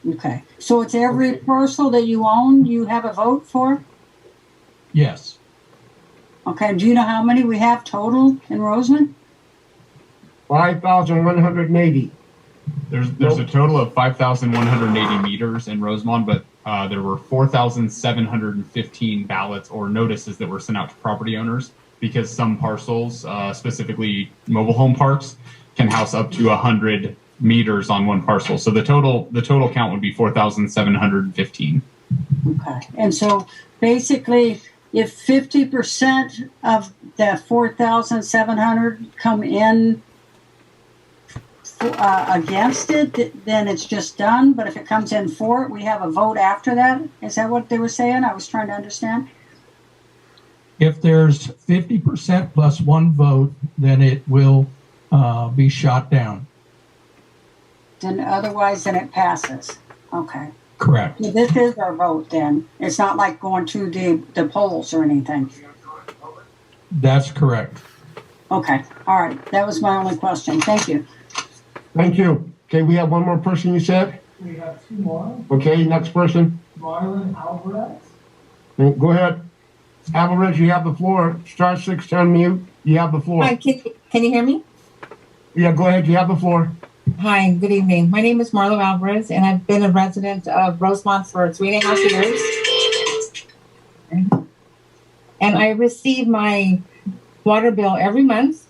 S19: Okay, so it's every parcel that you own you have a vote for?
S16: Yes.
S19: Okay, do you know how many we have total in Rosamond?
S2: 5,180.
S20: There's a total of 5,180 meters in Rosamond, but there were 4,715 ballots or notices that were sent out to property owners because some parcels, specifically mobile home parks, can house up to 100 meters on one parcel. So the total count would be 4,715.
S19: Okay, and so basically, if 50% of the 4,700 come in against it, then it's just done. But if it comes in for it, we have a vote after that. Is that what they were saying? I was trying to understand.
S16: If there's 50% plus one vote, then it will be shot down.
S19: Then otherwise, then it passes. Okay.
S16: Correct.
S19: So this is our vote then. It's not like going to the polls or anything.
S16: That's correct.
S19: Okay. All right. That was my only question. Thank you.
S2: Thank you. Okay, we have one more person, you said?
S8: We have two more.
S2: Okay, next person.
S8: Marlon Alvarez.
S2: Go ahead. Alvarez, you have the floor. *6 to unmute. You have the floor.
S21: Hi, can you hear me?
S2: Yeah, go ahead. You have the floor.
S21: Hi, good evening. My name is Marlo Alvarez, and I've been a resident of Rosamond for 3.5 years. And I receive my water bill every month,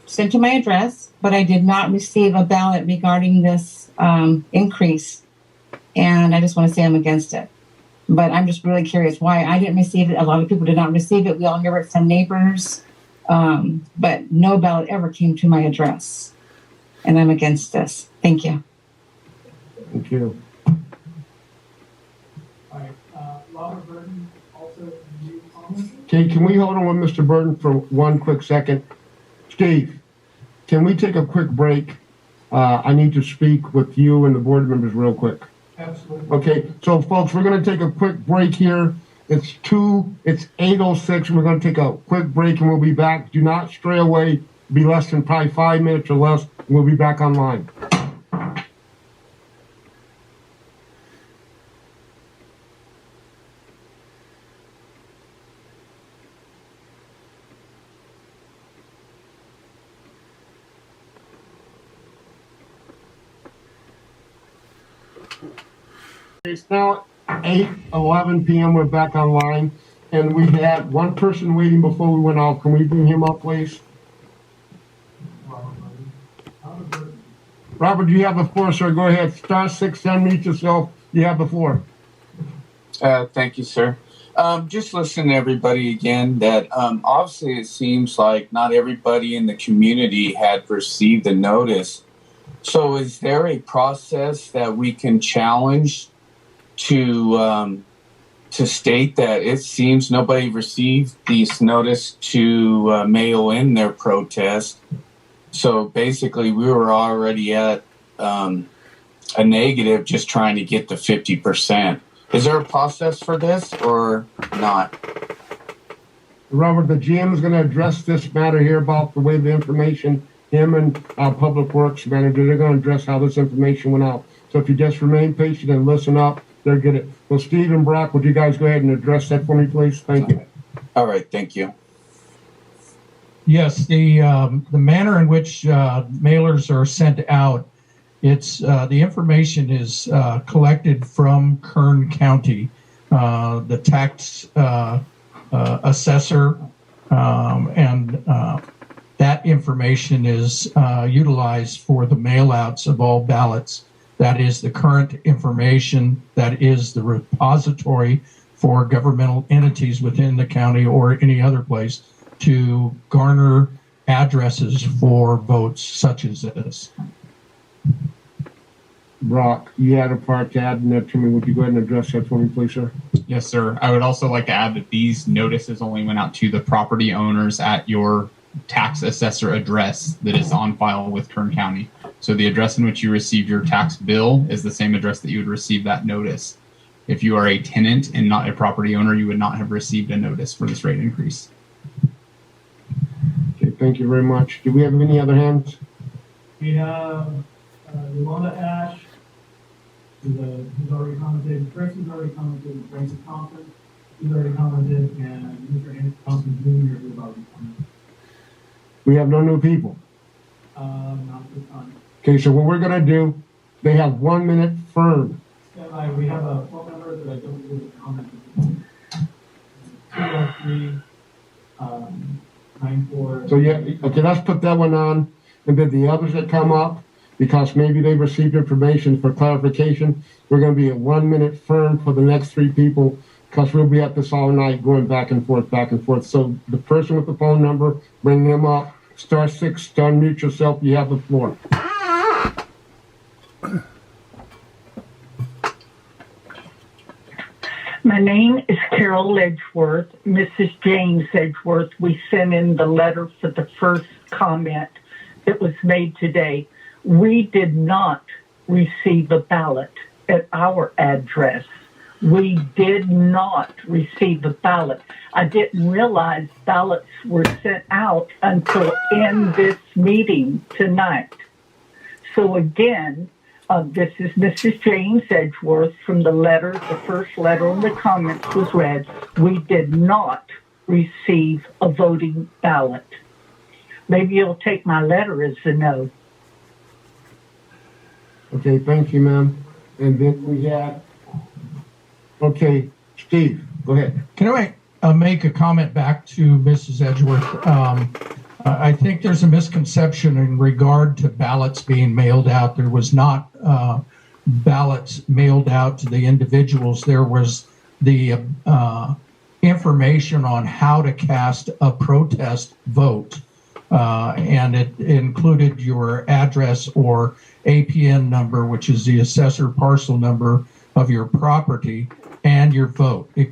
S21: sent to my address, but I did not receive a ballot regarding this increase. And I just want to say I'm against it. But I'm just really curious why I didn't receive it. A lot of people did not receive it. We all hear it from neighbors. But no ballot ever came to my address. And I'm against this. Thank you.
S2: Thank you.
S8: All right. Robert Burton, also new comments.
S2: Okay, can we hold on with Mr. Burton for one quick second? Steve, can we take a quick break? I need to speak with you and the board members real quick.
S8: Absolutely.
S2: Okay, so folks, we're going to take a quick break here. It's 8:06. We're going to take a quick break and we'll be back. Do not stray away. Be less than probably 5 minutes or less. We'll be back online. It's now 8:11 p.m. We're back online, and we had one person waiting before we went off. Can we bring him up, please? Robert, you have the floor, sir. Go ahead. *6, unmute yourself. You have the floor.
S12: Thank you, sir. Just listen to everybody again that obviously it seems like not everybody in the community had received the notice. So is there a process that we can challenge to state that it seems nobody received this notice to mail in their protest? So basically, we were already at a negative, just trying to get to 50%. Is there a process for this or not?
S2: Robert, the GM is going to address this matter here about the way the information, him and our Public Works manager, they're going to address how this information went out. So if you just remain patient and listen up, they'll get it. Well, Steve and Brock, would you guys go ahead and address that for me, please? Thank you.
S12: All right, thank you.
S16: Yes, the manner in which mailers are sent out, it's the information is collected from Kern County, the tax assessor, and that information is utilized for the mail-outs of all ballots. That is the current information. That is the repository for governmental entities within the county or any other place to garner addresses for votes such as this.
S2: Brock, you had a part to add in that to me. Would you go ahead and address that for me, please, sir?
S20: Yes, sir. I would also like to add that these notices only went out to the property owners at your tax assessor address that is on file with Kern County. So the address in which you received your tax bill is the same address that you would receive that notice. If you are a tenant and not a property owner, you would not have received a notice for this rate increase.
S2: Okay, thank you very much. Do we have any other hands?
S8: We have Yolanda Ash, who's already commented, Chris has already commented, Francis Thompson, who's already commented, and Mr. Andy Thompson Jr., who's already commented.
S2: We have no new people.
S8: Not this time.
S2: Okay, so what we're going to do, they have 1 minute firm.
S8: We have a phone number that I don't really comment on. 203 94.
S2: So yeah, okay, let's put that one on. And then the others that come up, because maybe they received information for clarification, we're going to be at 1 minute firm for the next 3 people, because we'll be at this all night going back and forth, back and forth. So the person with the phone number, bring them up. *6 to unmute yourself. You have the floor.
S4: My name is Carol Edgeworth, Mrs. James Edgeworth. We sent in the letter for the first comment that was made today. We did not receive a ballot at our address. We did not receive a ballot. I didn't realize ballots were sent out until in this meeting tonight. So again, this is Mrs. James Edgeworth from the letter, the first letter in the comments was read. We did not receive a voting ballot. Maybe you'll take my letter as a no.
S2: Okay, thank you, ma'am. And then we have, okay, Steve, go ahead.
S16: Can I make a comment back to Mrs. Edgeworth? I think there's a misconception in regard to ballots being mailed out. There was not ballots mailed out to the individuals. There was the information on how to cast a protest vote, and it included your address or APN number, which is the assessor parcel number of your property, and your vote. It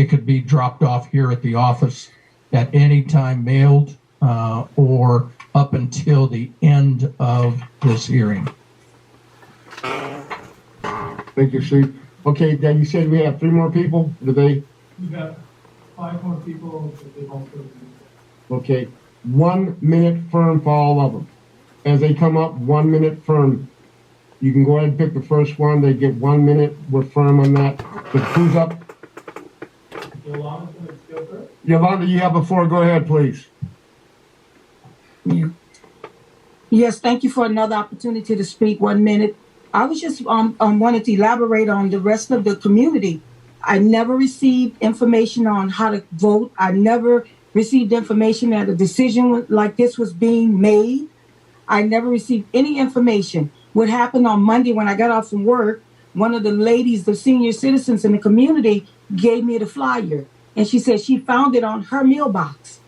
S16: could be dropped off here at the office at any time, mailed or up until the end of this hearing.
S2: Thank you, Steve. Okay, then you said we have 3 more people. Do they?
S8: We've got 5 more people that they've also.
S2: Okay, 1 minute firm for all of them. As they come up, 1 minute firm. You can go ahead and pick the first one. They get 1 minute. We're firm on that. But who's up? Yolanda, you have the floor. Go ahead, please.
S22: Yeah. Yes, thank you for another opportunity to speak. 1 minute. I was just wanted to elaborate on the rest of the community. I never received information on how to vote. I never received information that a decision like this was being made. I never received any information. What happened on Monday when I got off from work, one of the ladies, the senior citizens in the community, gave me the flyer. And she said she found it on her mailbox.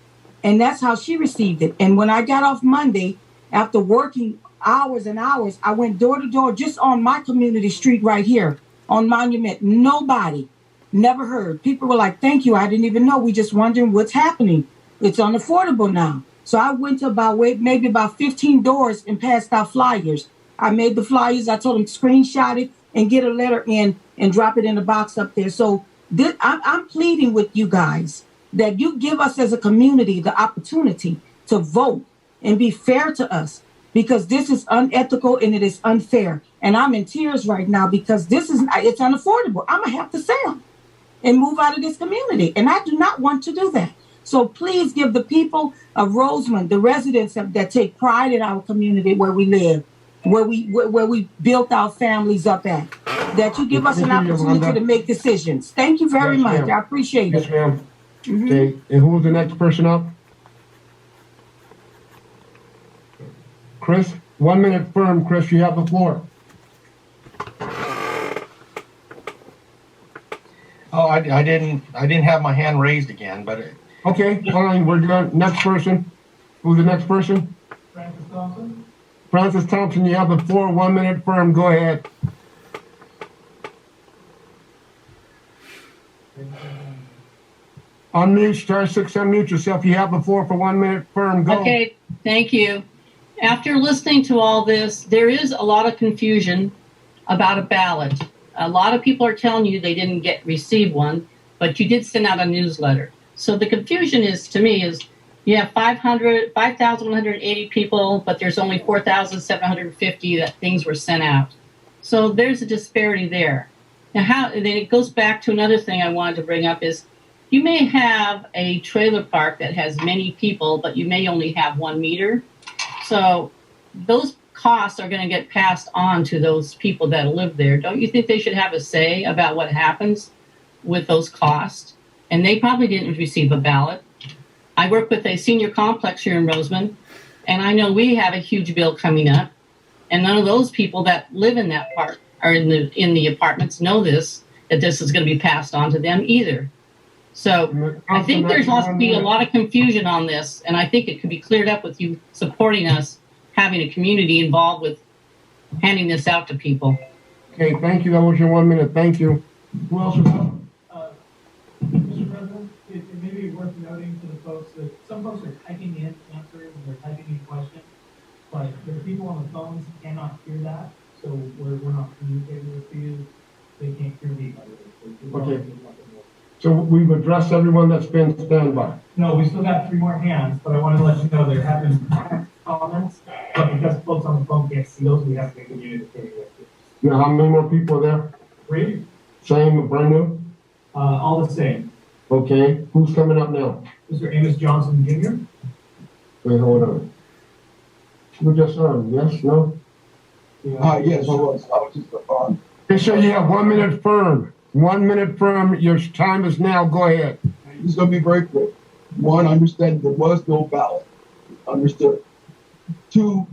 S22: And that's how she received it. And when I got off Monday, after working hours and hours, I went door to door just on my community street right here on Monument. Nobody, never heard. People were like, thank you. I didn't even know. We just wondering what's happening. It's unaffordable now. So I went to maybe about 15 doors and passed out flyers. I made the flyers. I told them screenshot it and get a letter in and drop it in a box up there. So I'm pleading with you guys that you give us as a community the opportunity to vote and be fair to us, because this is unethical and it is unfair. And I'm in tears right now because it's unaffordable. I'm going to have to sell and move out of this community. And I do not want to do that. So please give the people of Rosamond, the residents that take pride in our community where we live, where we built our families up at, that you give us an opportunity to make decisions. Thank you very much. I appreciate it.
S2: Yes, ma'am. Okay, and who's the next person up? Chris, 1 minute firm. Chris, you have the floor.
S1: Oh, I didn't have my hand raised again, but
S2: okay, fine. We're good. Next person. Who's the next person?
S8: Francis Thompson.
S2: Francis Thompson, you have the floor. 1 minute firm. Go ahead. Unmute, *6, unmute yourself. You have the floor for 1 minute firm. Go.
S9: Okay, thank you. After listening to all this, there is a lot of confusion about a ballot. A lot of people are telling you they didn't receive one, but you did send out a newsletter. So the confusion to me is you have 5,180 people, but there's only 4,750 that things were sent out. So there's a disparity there. Now, then it goes back to another thing I wanted to bring up is you may have a trailer park that has many people, but you may only have 1 meter. So those costs are going to get passed on to those people that live there. Don't you think they should have a say about what happens with those costs? And they probably didn't receive a ballot. I work with a senior complex here in Rosamond, and I know we have a huge bill coming up. And none of those people that live in that park or in the apartments know that this is going to be passed on to them either. So I think there's going to be a lot of confusion on this, and I think it could be cleared up with you supporting us, having a community involved with handing this out to people.
S2: Okay, thank you. That was your 1 minute. Thank you. Who else?
S8: Mr. President, it may be worth noting to the folks that some folks are typing in answers and they're typing in questions, but the people on the phones cannot hear that, so we're not communicating with you. They can't hear me.
S2: Okay. So we've addressed everyone that's been standby.
S8: No, we still got 3 more hands, but I want to let you know there have been comments, but because folks on the phone can't see those, we have to communicate with you.
S2: You know how many more people are there?
S8: 3?
S2: Same, brand new?
S8: All the same.
S2: Okay, who's coming up now?
S8: Mr. Amos Johnson Jr.
S2: Wait, hold on. Who just on? Yes, no?
S7: Yes, I was just on.
S2: Okay, so you have 1 minute firm. 1 minute firm. Your time is now. Go ahead.
S7: This is going to be very quick. 1, understand there was no ballot. Understood. 2,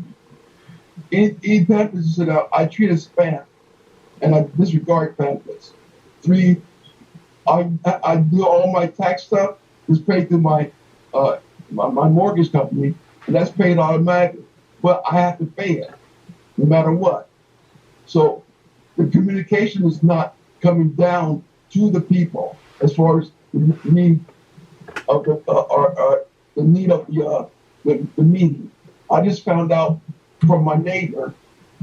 S7: any pamphlets sent out, I treat as spam, and I disregard pamphlets. 3, I do all my tax stuff. It's paid through my mortgage company, and that's paid automatically. But I have to pay it, no matter what. So the communication is not coming down to the people as far as the need of the need of the meeting. I just found out from my neighbor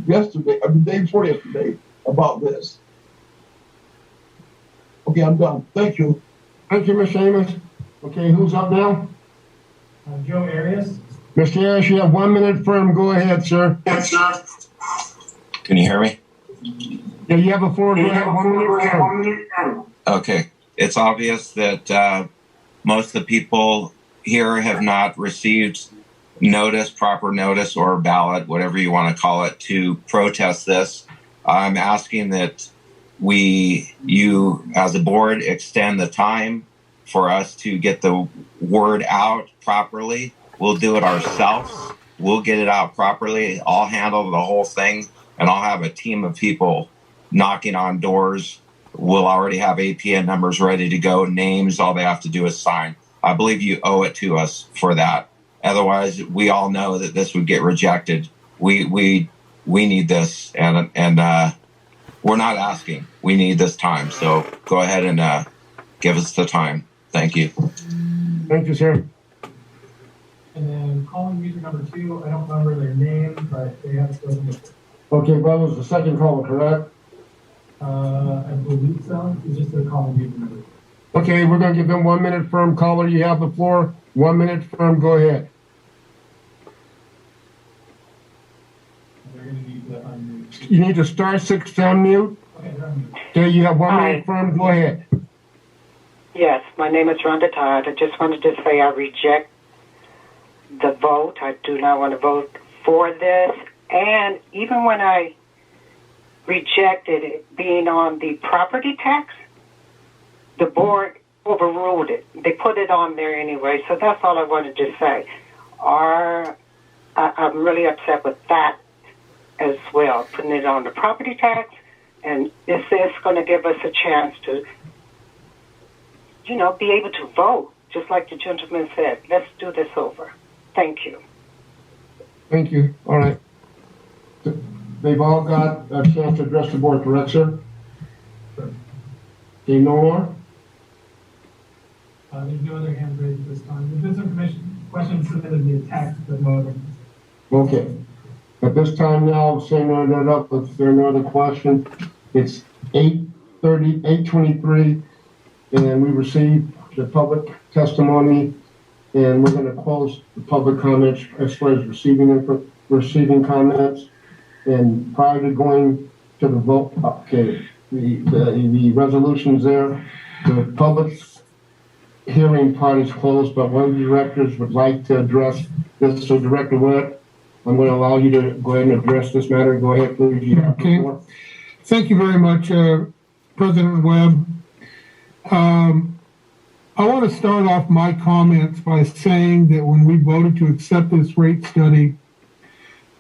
S7: yesterday, or the day before yesterday, about this. Okay, I'm done. Thank you.
S2: Thank you, Mr. Amos. Okay, who's up now?
S8: Joe Arias.
S2: Mr. Arias, you have 1 minute firm. Go ahead, sir.
S17: Yes, sir. Can you hear me?
S2: Yeah, you have a floor. Go ahead. 1 minute firm.
S17: Okay. It's obvious that most of the people here have not received proper notice or ballot, whatever you want to call it, to protest this. I'm asking that you as a board extend the time for us to get the word out properly. We'll do it ourselves. We'll get it out properly. I'll handle the whole thing, and I'll have a team of people knocking on doors. We'll already have APN numbers ready to go, names. All they have to do is sign. I believe you owe it to us for that. Otherwise, we all know that this would get rejected. We need this, and we're not asking. We need this time. So go ahead and give us the time. Thank you.
S2: Thank you, sir.
S8: And then calling user number 2, I don't remember their name, but they have spoken before.
S2: Okay, that was the second caller, correct?
S8: I believe so. It's just a calling user number 2.
S2: Okay, we're going to give them 1 minute. Firm caller, you have the floor. 1 minute, firm, go ahead.
S8: They're going to need to unmute.
S2: You need to star 6 to unmute.
S8: Okay, they're unmuted.
S2: Okay, you have 1
S5: Hi.
S2: minute, firm, go ahead.
S5: Yes, my name is Rhonda Todd. I just wanted to say I reject the vote. I do not want to vote for this. And even when I rejected it being on the property tax, the board overruled it. They put it on there anyway, so that's all I wanted to say. I'm really upset with that as well, putting it on the property tax, and this is going to give us a chance to, be able to vote, just like the gentleman said. Let's do this over. Thank you.
S2: Thank you. All right. They've all got a chance to address the board, correct, sir? Okay, no more?
S8: There's no other hands raised at this time. There's been some questions submitted via text, but no other.
S2: Okay. At this time now, saying that up, if there are no other questions, it's 8:23, and we received the public testimony, and we're going to close the public comments as far as receiving comments. And prior to going to the vote, okay, the resolution's there. The public hearing part is closed, but one of the directors would like to address this. So Director Webb, I'm going to allow you to go ahead and address this matter. Go ahead, please. You have the floor.
S6: Thank you very much, President Webb. I want to start off my comments by saying that when we voted to accept this rate study,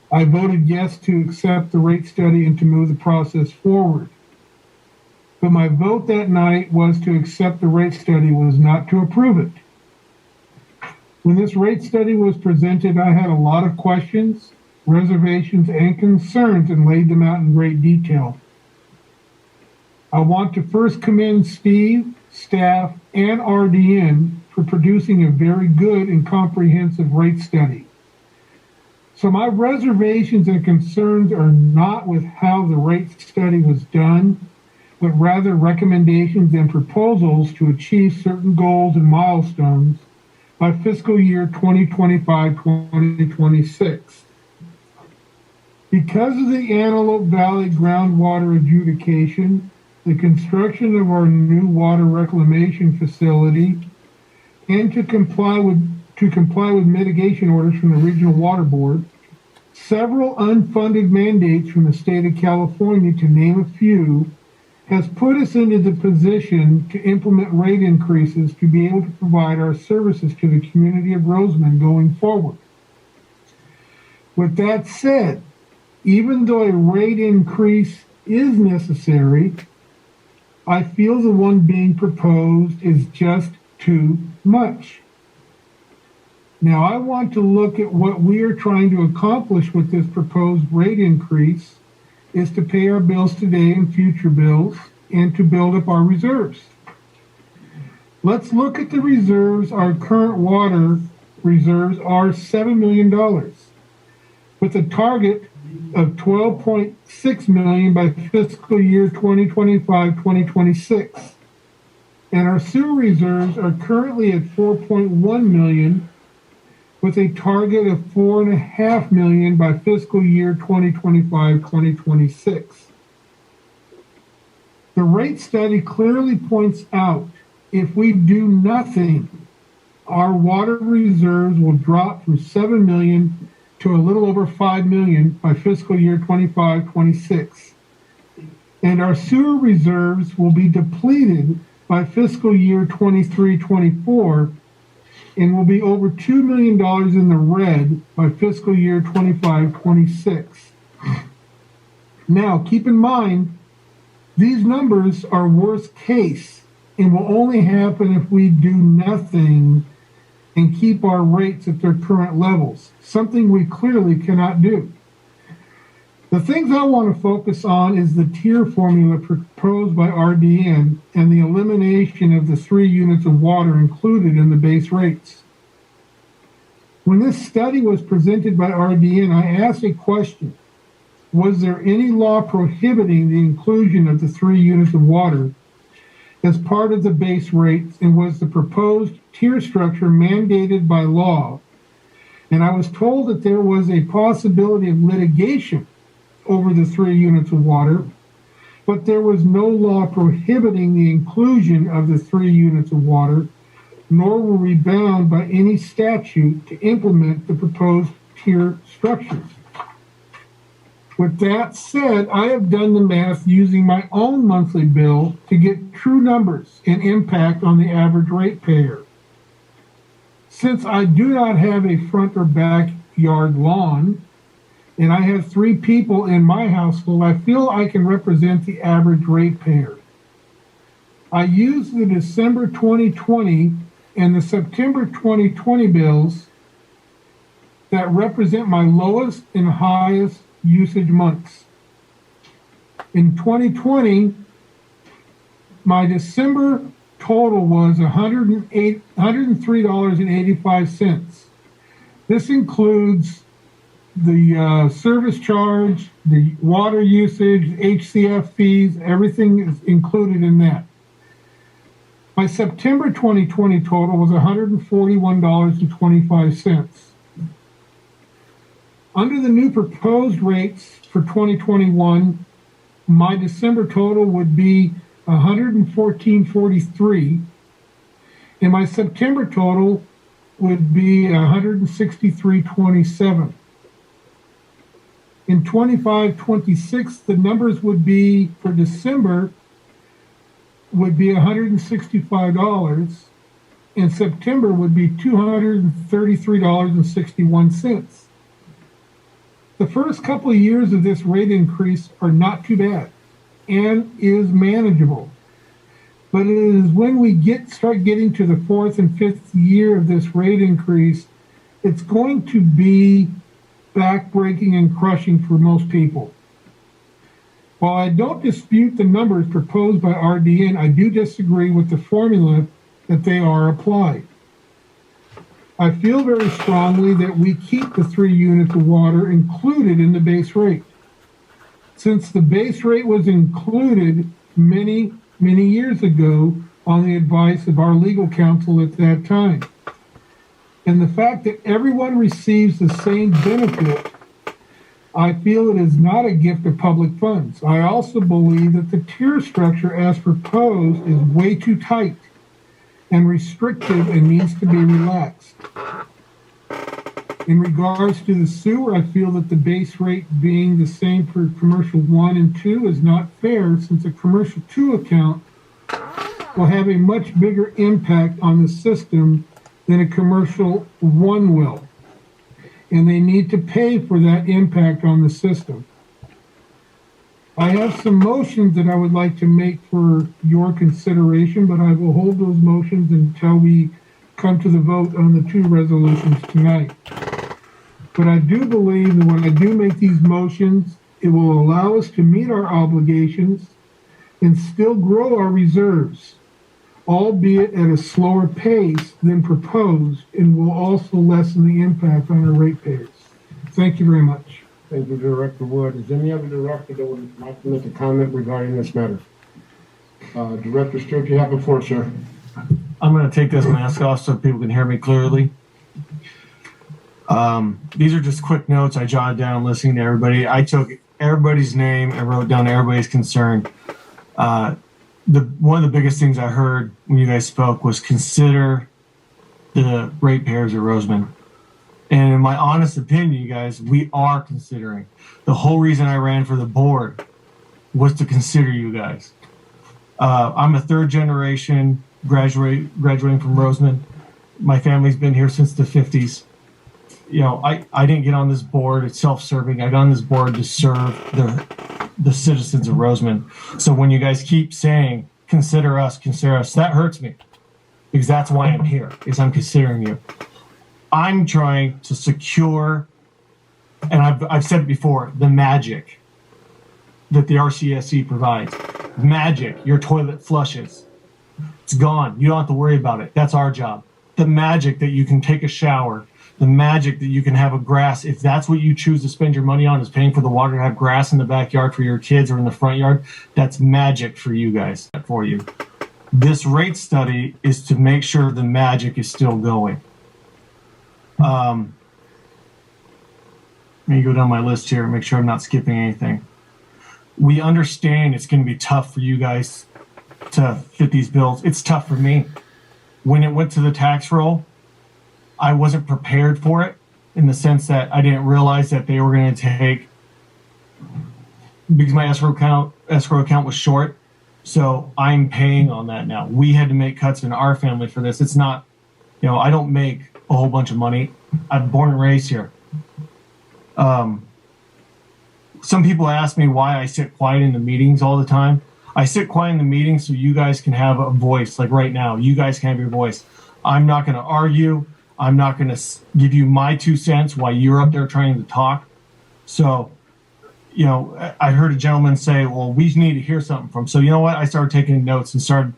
S6: I voted yes to accept the rate study and to move the process forward. But my vote that night was to accept the rate study, was not to approve it. When this rate study was presented, I had a lot of questions, reservations, and concerns and laid them out in great detail. I want to first commend Steve, staff, and RDN for producing a very good and comprehensive rate study. So my reservations and concerns are not with how the rate study was done, but rather recommendations and proposals to achieve certain goals and milestones by fiscal year 2025-2026. Because of the Antelope Valley groundwater adjudication, the construction of our new water reclamation facility, and to comply with mitigation orders from the Regional Water Board, several unfunded mandates from the state of California, to name a few, has put us into the position to implement rate increases to be able to provide our services to the community of Rosamond going forward. With that said, even though a rate increase is necessary, I feel the one being proposed is just too much. Now, I want to look at what we are trying to accomplish with this proposed rate increase is to pay our bills today and future bills and to build up our reserves. Let's look at the reserves. Our current water reserves are $7 million with a target of $12.6 million by fiscal year 2025-2026. And our sewer reserves are currently at $4.1 million with a target of $4.5 million by fiscal year 2025-2026. The rate study clearly points out if we do nothing, our water reserves will drop from $7 million to a little over $5 million by fiscal year 25-26. And our sewer reserves will be depleted by fiscal year 23-24 and will be over $2 million in the red by fiscal year 25-26. Now, keep in mind, these numbers are worst case and will only happen if we do nothing and keep our rates at their current levels, something we clearly cannot do. The things I want to focus on is the tier formula proposed by RDN and the elimination of the 3 units of water included in the base rates. When this study was presented by RDN, I asked a question. Was there any law prohibiting the inclusion of the 3 units of water as part of the base rates, and was the proposed tier structure mandated by law? And I was told that there was a possibility of litigation over the 3 units of water, but there was no law prohibiting the inclusion of the 3 units of water, nor were we bound by any statute to implement the proposed tier structures. With that said, I have done the math using my own monthly bill to get true numbers and impact on the average ratepayer. Since I do not have a front or backyard lawn, and I have 3 people in my household, I feel I can represent the average ratepayer. I use the December 2020 and the September 2020 bills that represent my lowest and highest usage months. In 2020, my December total was $103.85. This includes the service charge, the water usage, HCF fees, everything is included in that. My September 2020 total was $141.25. Under the new proposed rates for 2021, my December total would be $114.43, and my September total would be $163.27. In 25-26, the numbers would be for December would be $165, and September would be $233.61. The first couple of years of this rate increase are not too bad and is manageable. But it is when we start getting to the 4th and 5th year of this rate increase, it's going to be backbreaking and crushing for most people. While I don't dispute the numbers proposed by RDN, I do disagree with the formula that they are applied. I feel very strongly that we keep the 3 units of water included in the base rate. Since the base rate was included many years ago on the advice of our legal counsel at that time. And the fact that everyone receives the same benefit, I feel it is not a gift of public funds. I also believe that the tier structure as proposed is way too tight and restrictive and needs to be relaxed. In regards to the sewer, I feel that the base rate being the same for commercial 1 and 2 is not fair, since a commercial 2 account will have a much bigger impact on the system than a commercial 1 will. And they need to pay for that impact on the system. I have some motions that I would like to make for your consideration, but I will hold those motions until we come to the vote on the 2 resolutions tonight. But I do believe that when I do make these motions, it will allow us to meet our obligations and still grow our reserves, albeit at a slower pace than proposed, and will also lessen the impact on our ratepayers. Thank you very much.
S2: Thank you, Director Wood. Is any other director that would like to make a comment regarding this matter? Director Stewart, you have the floor, sir.
S10: I'm going to take this mask off so people can hear me clearly. These are just quick notes I jotted down listening to everybody. I took everybody's name and wrote down everybody's concern. One of the biggest things I heard when you guys spoke was consider the ratepayers of Rosamond. And in my honest opinion, you guys, we are considering. The whole reason I ran for the board was to consider you guys. I'm a 3rd generation graduating from Rosamond. My family's been here since the 50s. You know, I didn't get on this board. It's self-serving. I got on this board to serve the citizens of Rosamond. So when you guys keep saying, consider us, that hurts me. because that's why I'm here, is I'm considering you. I'm trying to secure, and I've said it before, the magic that the RCSD provides. Magic, your toilet flushes. It's gone. You don't have to worry about it. That's our job. The magic that you can take a shower, the magic that you can have a grass, if that's what you choose to spend your money on, is paying for the water to have grass in the backyard for your kids or in the front yard, that's magic for you guys, for you. This rate study is to make sure the magic is still going. Let me go down my list here and make sure I'm not skipping anything. We understand it's going to be tough for you guys to fit these bills. It's tough for me. When it went to the tax roll, I wasn't prepared for it in the sense that I didn't realize that they were going to take, because my escrow account was short. So I'm paying on that now. We had to make cuts in our family for this. It's not, I don't make a whole bunch of money. I'm born and raised here. Some people ask me why I sit quiet in the meetings all the time. I sit quiet in the meetings so you guys can have a voice. Like right now, you guys can have your voice. I'm not going to argue. I'm not going to give you my 2 cents while you're up there trying to talk. So, I heard a gentleman say, well, we need to hear something from. So you know what? I started taking notes and started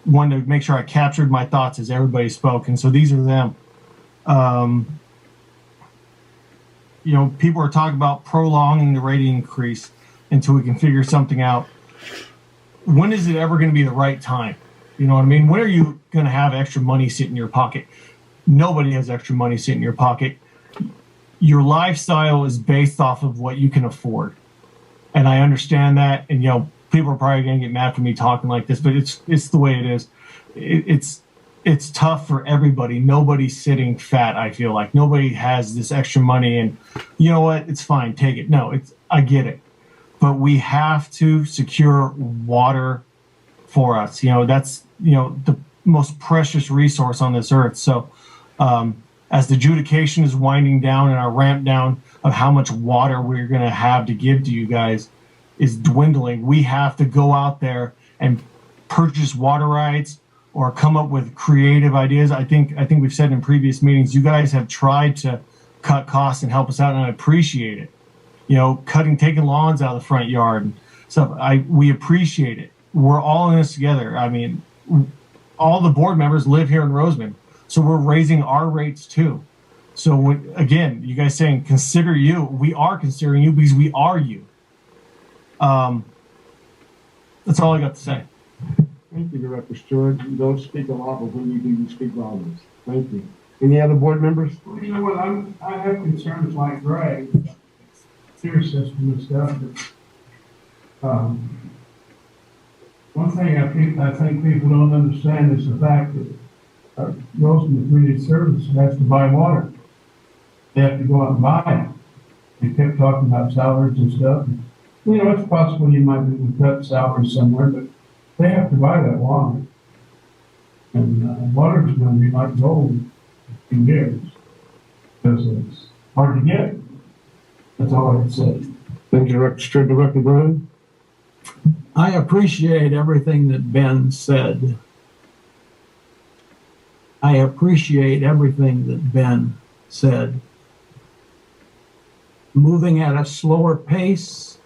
S10: wanting to make sure I captured my thoughts as everybody spoke. And so these are them. People are talking about prolonging the rate increase until we can figure something out. When is it ever going to be the right time? You know what I mean? When are you going to have extra money sit in your pocket? Nobody has extra money sit in your pocket. Your lifestyle is based off of what you can afford. And I understand that. And, people are probably going to get mad for me talking like this, but it's the way it is. It's tough for everybody. Nobody's sitting fat, I feel like. Nobody has this extra money and you know what? It's fine. Take it. No, I get it. But we have to secure water for us. That's, the most precious resource on this earth. So as the adjudication is winding down and our ramp down of how much water we're going to have to give to you guys is dwindling, we have to go out there and purchase water rights or come up with creative ideas. I think we've said in previous meetings, you guys have tried to cut costs and help us out, and I appreciate it. Taking lawns out of the front yard and stuff. We appreciate it. We're all in this together. I mean, all the board members live here in Rosamond, so we're raising our rates too. So again, you guys saying consider you. We are considering you because we are you. That's all I got to say.
S2: Thank you, Director Stewart. You don't speak a lot, but when you do, you speak volumes. Thank you. Any other board members?
S8: Well, you know what? I have concerns like Greg, sewer system and stuff. But, one thing I think people don't understand is the fact that Rosamond Community Services has to buy water. They have to go out and buy it. They kept talking about salaries and stuff. It's possible you might be able to cut salaries somewhere, but they have to buy that water. And water is going to be like gold in years because it's hard to get. That's all I can say.
S2: Thank you, Director Stewart. Director Brown?
S16: I appreciate everything that Ben said. I appreciate everything that Ben said. Moving at a slower pace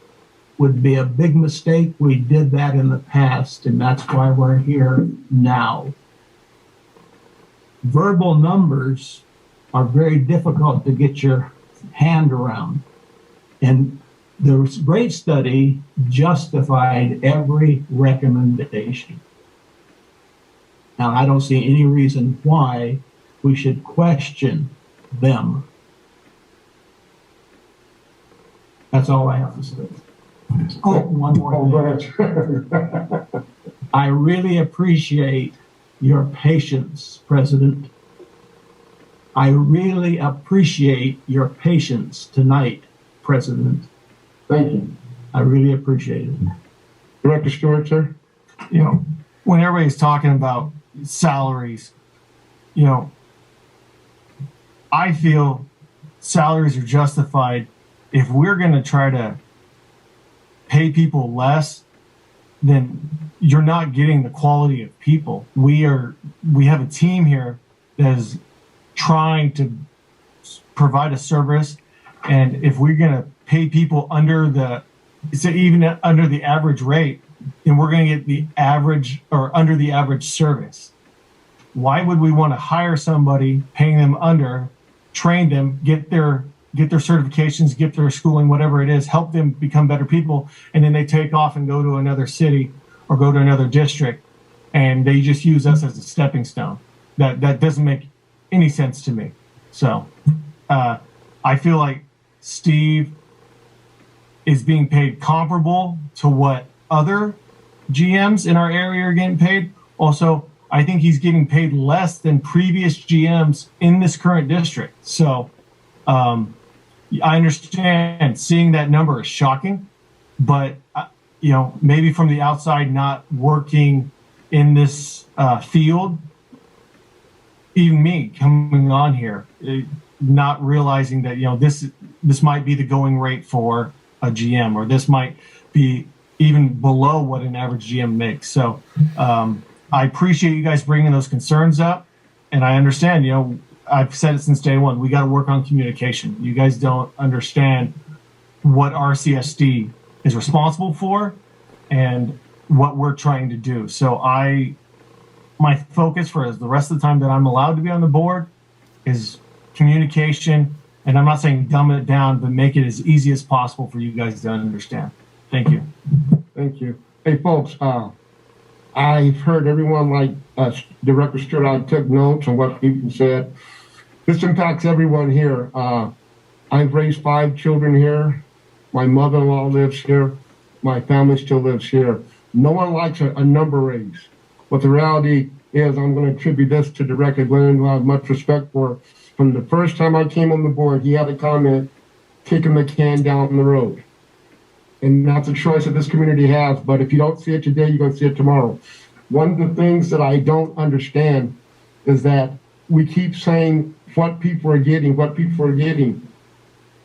S16: would be a big mistake. We did that in the past, and that's why we're here now. Verbal numbers are very difficult to get your hand around. And the rate study justified every recommendation. Now, I don't see any reason why we should question them. That's all I have to say. Oh, one more thing. I really appreciate your patience, President. I really appreciate your patience tonight, President.
S2: Thank you.
S16: I really appreciate it.
S2: Director Stewart, sir?
S10: When everybody's talking about salaries, I feel salaries are justified if we're going to try to pay people less. then you're not getting the quality of people. We have a team here that is trying to provide a service, and if we're going to pay people under the average rate, then we're going to get the average or under the average service. Why would we want to hire somebody, paying them under, train them, get their certifications, get their schooling, whatever it is, help them become better people, and then they take off and go to another city or go to another district, and they just use us as a stepping stone? That doesn't make any sense to me. So I feel like Steve is being paid comparable to what other GMs in our area are getting paid. Also, I think he's getting paid less than previous GMs in this current district. So I understand seeing that number is shocking, but maybe from the outside, not working in this field, even me coming on here, not realizing that this might be the going rate for a GM, or this might be even below what an average GM makes. So I appreciate you guys bringing those concerns up, and I understand. I've said it since day one. We got to work on communication. You guys don't understand what Rcsd is responsible for and what we're trying to do. So my focus for the rest of the time that I'm allowed to be on the board is communication. And I'm not saying dumb it down, but make it as easy as possible for you guys to understand. Thank you.
S2: Thank you. Hey, folks, I've heard everyone, like Director Stewart, I took notes on what people said. This impacts everyone here. I've raised 5 children here. My mother-in-law lives here. My family still lives here. No one likes a number raise. But the reality is, I'm going to attribute this to Director Glenn, who I have much respect for. From the first time I came on the board, he had a comment, kicking the can down the road. And that's a choice that this community has. But if you don't see it today, you're going to see it tomorrow. One of the things that I don't understand is that we keep saying what people are getting.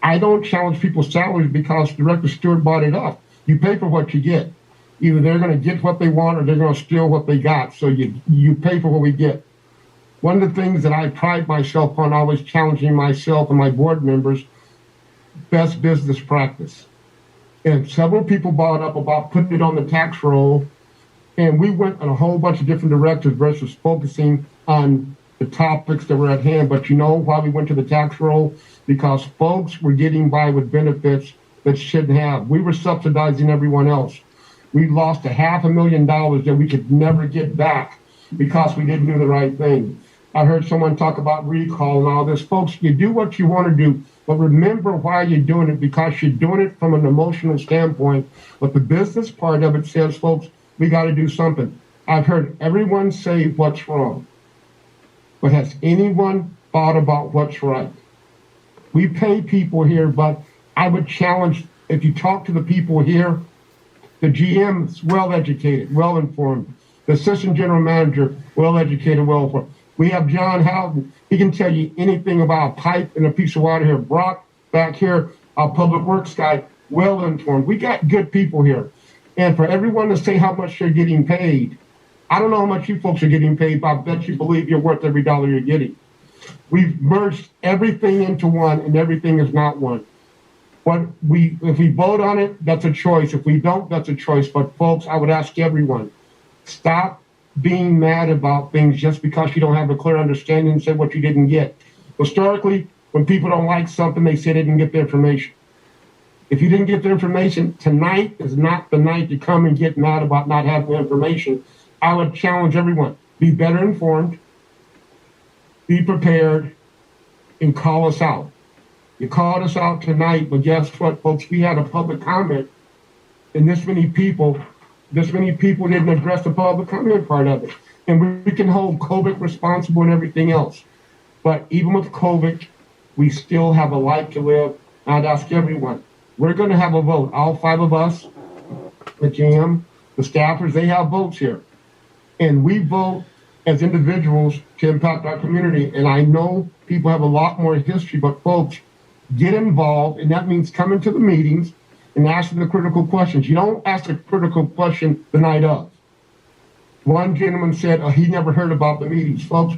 S2: I don't challenge people's salaries because Director Stewart brought it up. You pay for what you get. Either they're going to get what they want or they're going to steal what they got. So you pay for what we get. One of the things that I pride myself on, always challenging myself and my board members, best business practice. And several people brought up about putting it on the tax roll. And we went in a whole bunch of different directions versus focusing on the topics that were at hand. But you know why we went to the tax roll? Because folks were getting by with benefits that shouldn't have. We were subsidizing everyone else. We lost $500,000 that we could never get back because we didn't do the right thing. I heard someone talk about recall and all this. Folks, you do what you want to do, but remember why you're doing it, because you're doing it from an emotional standpoint. But the business part of it says, folks, we got to do something. I've heard everyone say what's wrong. But has anyone thought about what's right? We pay people here, but I would challenge, if you talk to the people here, the GM is well-educated, well-informed. The assistant general manager, well-educated, well-informed. We have John Houghton. He can tell you anything about a pipe and a piece of water here. Brock back here, our public works guy, well-informed. We got good people here. And for everyone to say how much they're getting paid, I don't know how much you folks are getting paid, but I bet you believe you're worth every dollar you're getting. We've merged everything into one, and everything is not one. If we vote on it, that's a choice. If we don't, that's a choice. But folks, I would ask everyone, stop being mad about things just because you don't have a clear understanding and say what you didn't get. Historically, when people don't like something, they say they didn't get the information. If you didn't get the information, tonight is not the night to come and get mad about not having the information. I would challenge everyone, be better informed, be prepared, and call us out. You called us out tonight, but guess what, folks? We had a public comment, and this many people didn't address the public comment part of it. And we can hold COVID responsible and everything else. But even with COVID, we still have a life to live. I'd ask everyone, we're going to have a vote. All 5 of us, the GM, the staffers, they have votes here. And we vote as individuals to impact our community. And I know people have a lot more history, but folks, get involved. And that means coming to the meetings, and ask them the critical questions. You don't ask the critical question the night of. One gentleman said he never heard about the meetings. Folks,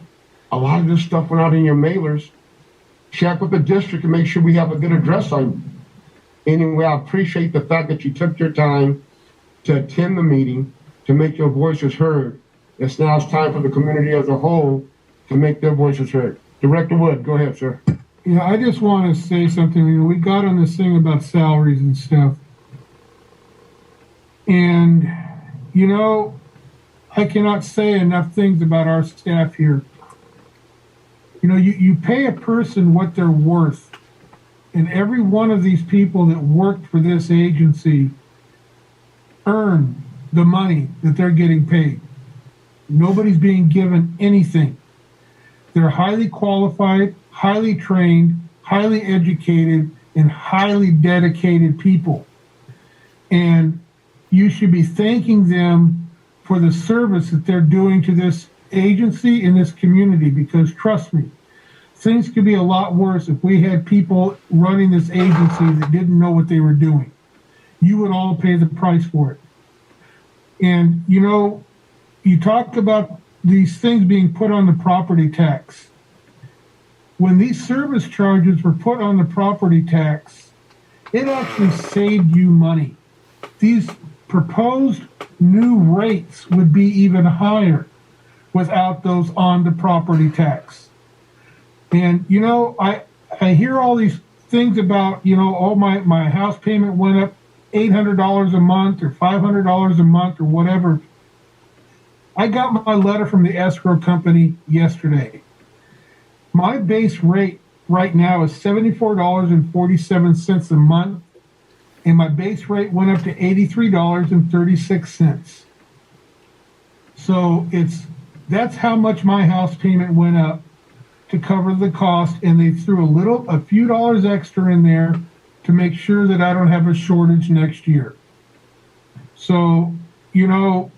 S2: a lot of this stuff went out in your mailers. Check with the district and make sure we have a good address on you. Anyway, I appreciate the fact that you took your time to attend the meeting, to make your voices heard. It's now time for the community as a whole to make their voices heard. Director Wood, go ahead, sir.
S6: Yeah, I just want to say something. You know, we got on this thing about salaries and stuff. And, you know, I cannot say enough things about our staff here. You know, you pay a person what they're worth. And every one of these people that worked for this agency earn the money that they're getting paid. Nobody's being given anything. They're highly qualified, highly trained, highly educated, and highly dedicated people. And you should be thanking them for the service that they're doing to this agency and this community, because trust me, things could be a lot worse if we had people running this agency that didn't know what they were doing. You would all pay the price for it. And, you know, you talk about these things being put on the property tax. When these service charges were put on the property tax, it actually saved you money. These proposed new rates would be even higher without those on the property tax. And, you know, I hear all these things about, you know, oh, my house payment went up $800 a month or $500 a month or whatever. I got my letter from the escrow company yesterday. My base rate right now is $74.47 a month, and my base rate went up to $83.36. So that's how much my house payment went up to cover the cost, and they threw a few dollars extra in there to make sure that I don't have a shortage next year. So, you know,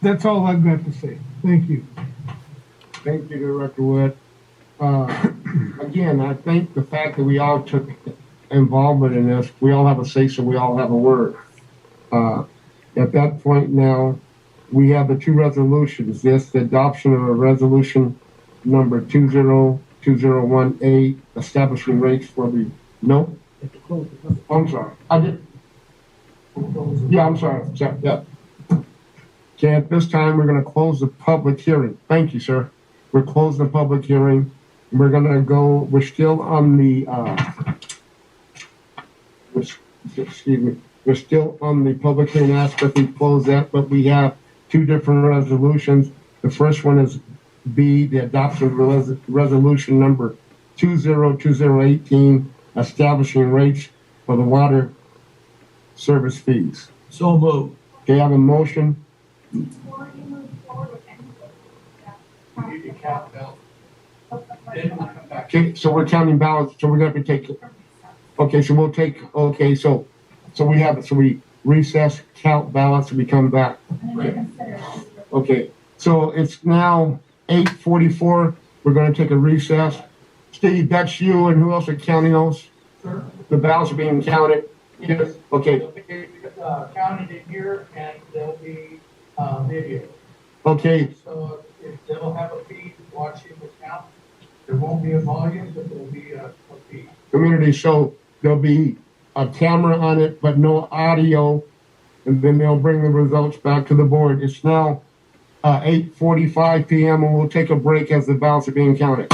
S6: that's all I've got to say. Thank you.
S2: Thank you, Director Wood. Again, I think the fact that we all took involvement in this, we all have a say, so we all have a word. At that point now, we have the two resolutions. This, the adoption of a resolution number 202018, establishing rates for the, no? I'm sorry. I did. Yeah, I'm sorry. Yeah. Okay, at this time, we're going to close the public hearing. Thank you, sir. We're closing the public hearing. We're going to go, we're still on the, we're still on the public hearing aspect. We closed that, but we have two different resolutions. The first one is B, the adoption of resolution number 202018, establishing rates for the water service fees.
S10: So moved.
S2: Okay, I have a motion. Okay, so we're counting ballots, so we're going to take, okay, so we'll take, okay, so we have it, so we recess, count ballots, and we come back. Okay, so it's now 8:44. We're going to take a recess. Steve, that's you, and who else are counting those?
S8: Sure.
S2: The ballots are being counted?
S8: Yes.
S2: Okay.
S8: They'll be counted in here, and there'll be video.
S2: Okay.
S8: So if they'll have a feed watching the count. There won't be a volume, but there'll be a feed.
S2: Community, so there'll be a camera on it, but no audio, and then they'll bring the results back to the board. It's now 8:45 p.m. and we'll take a break as the ballots are being counted.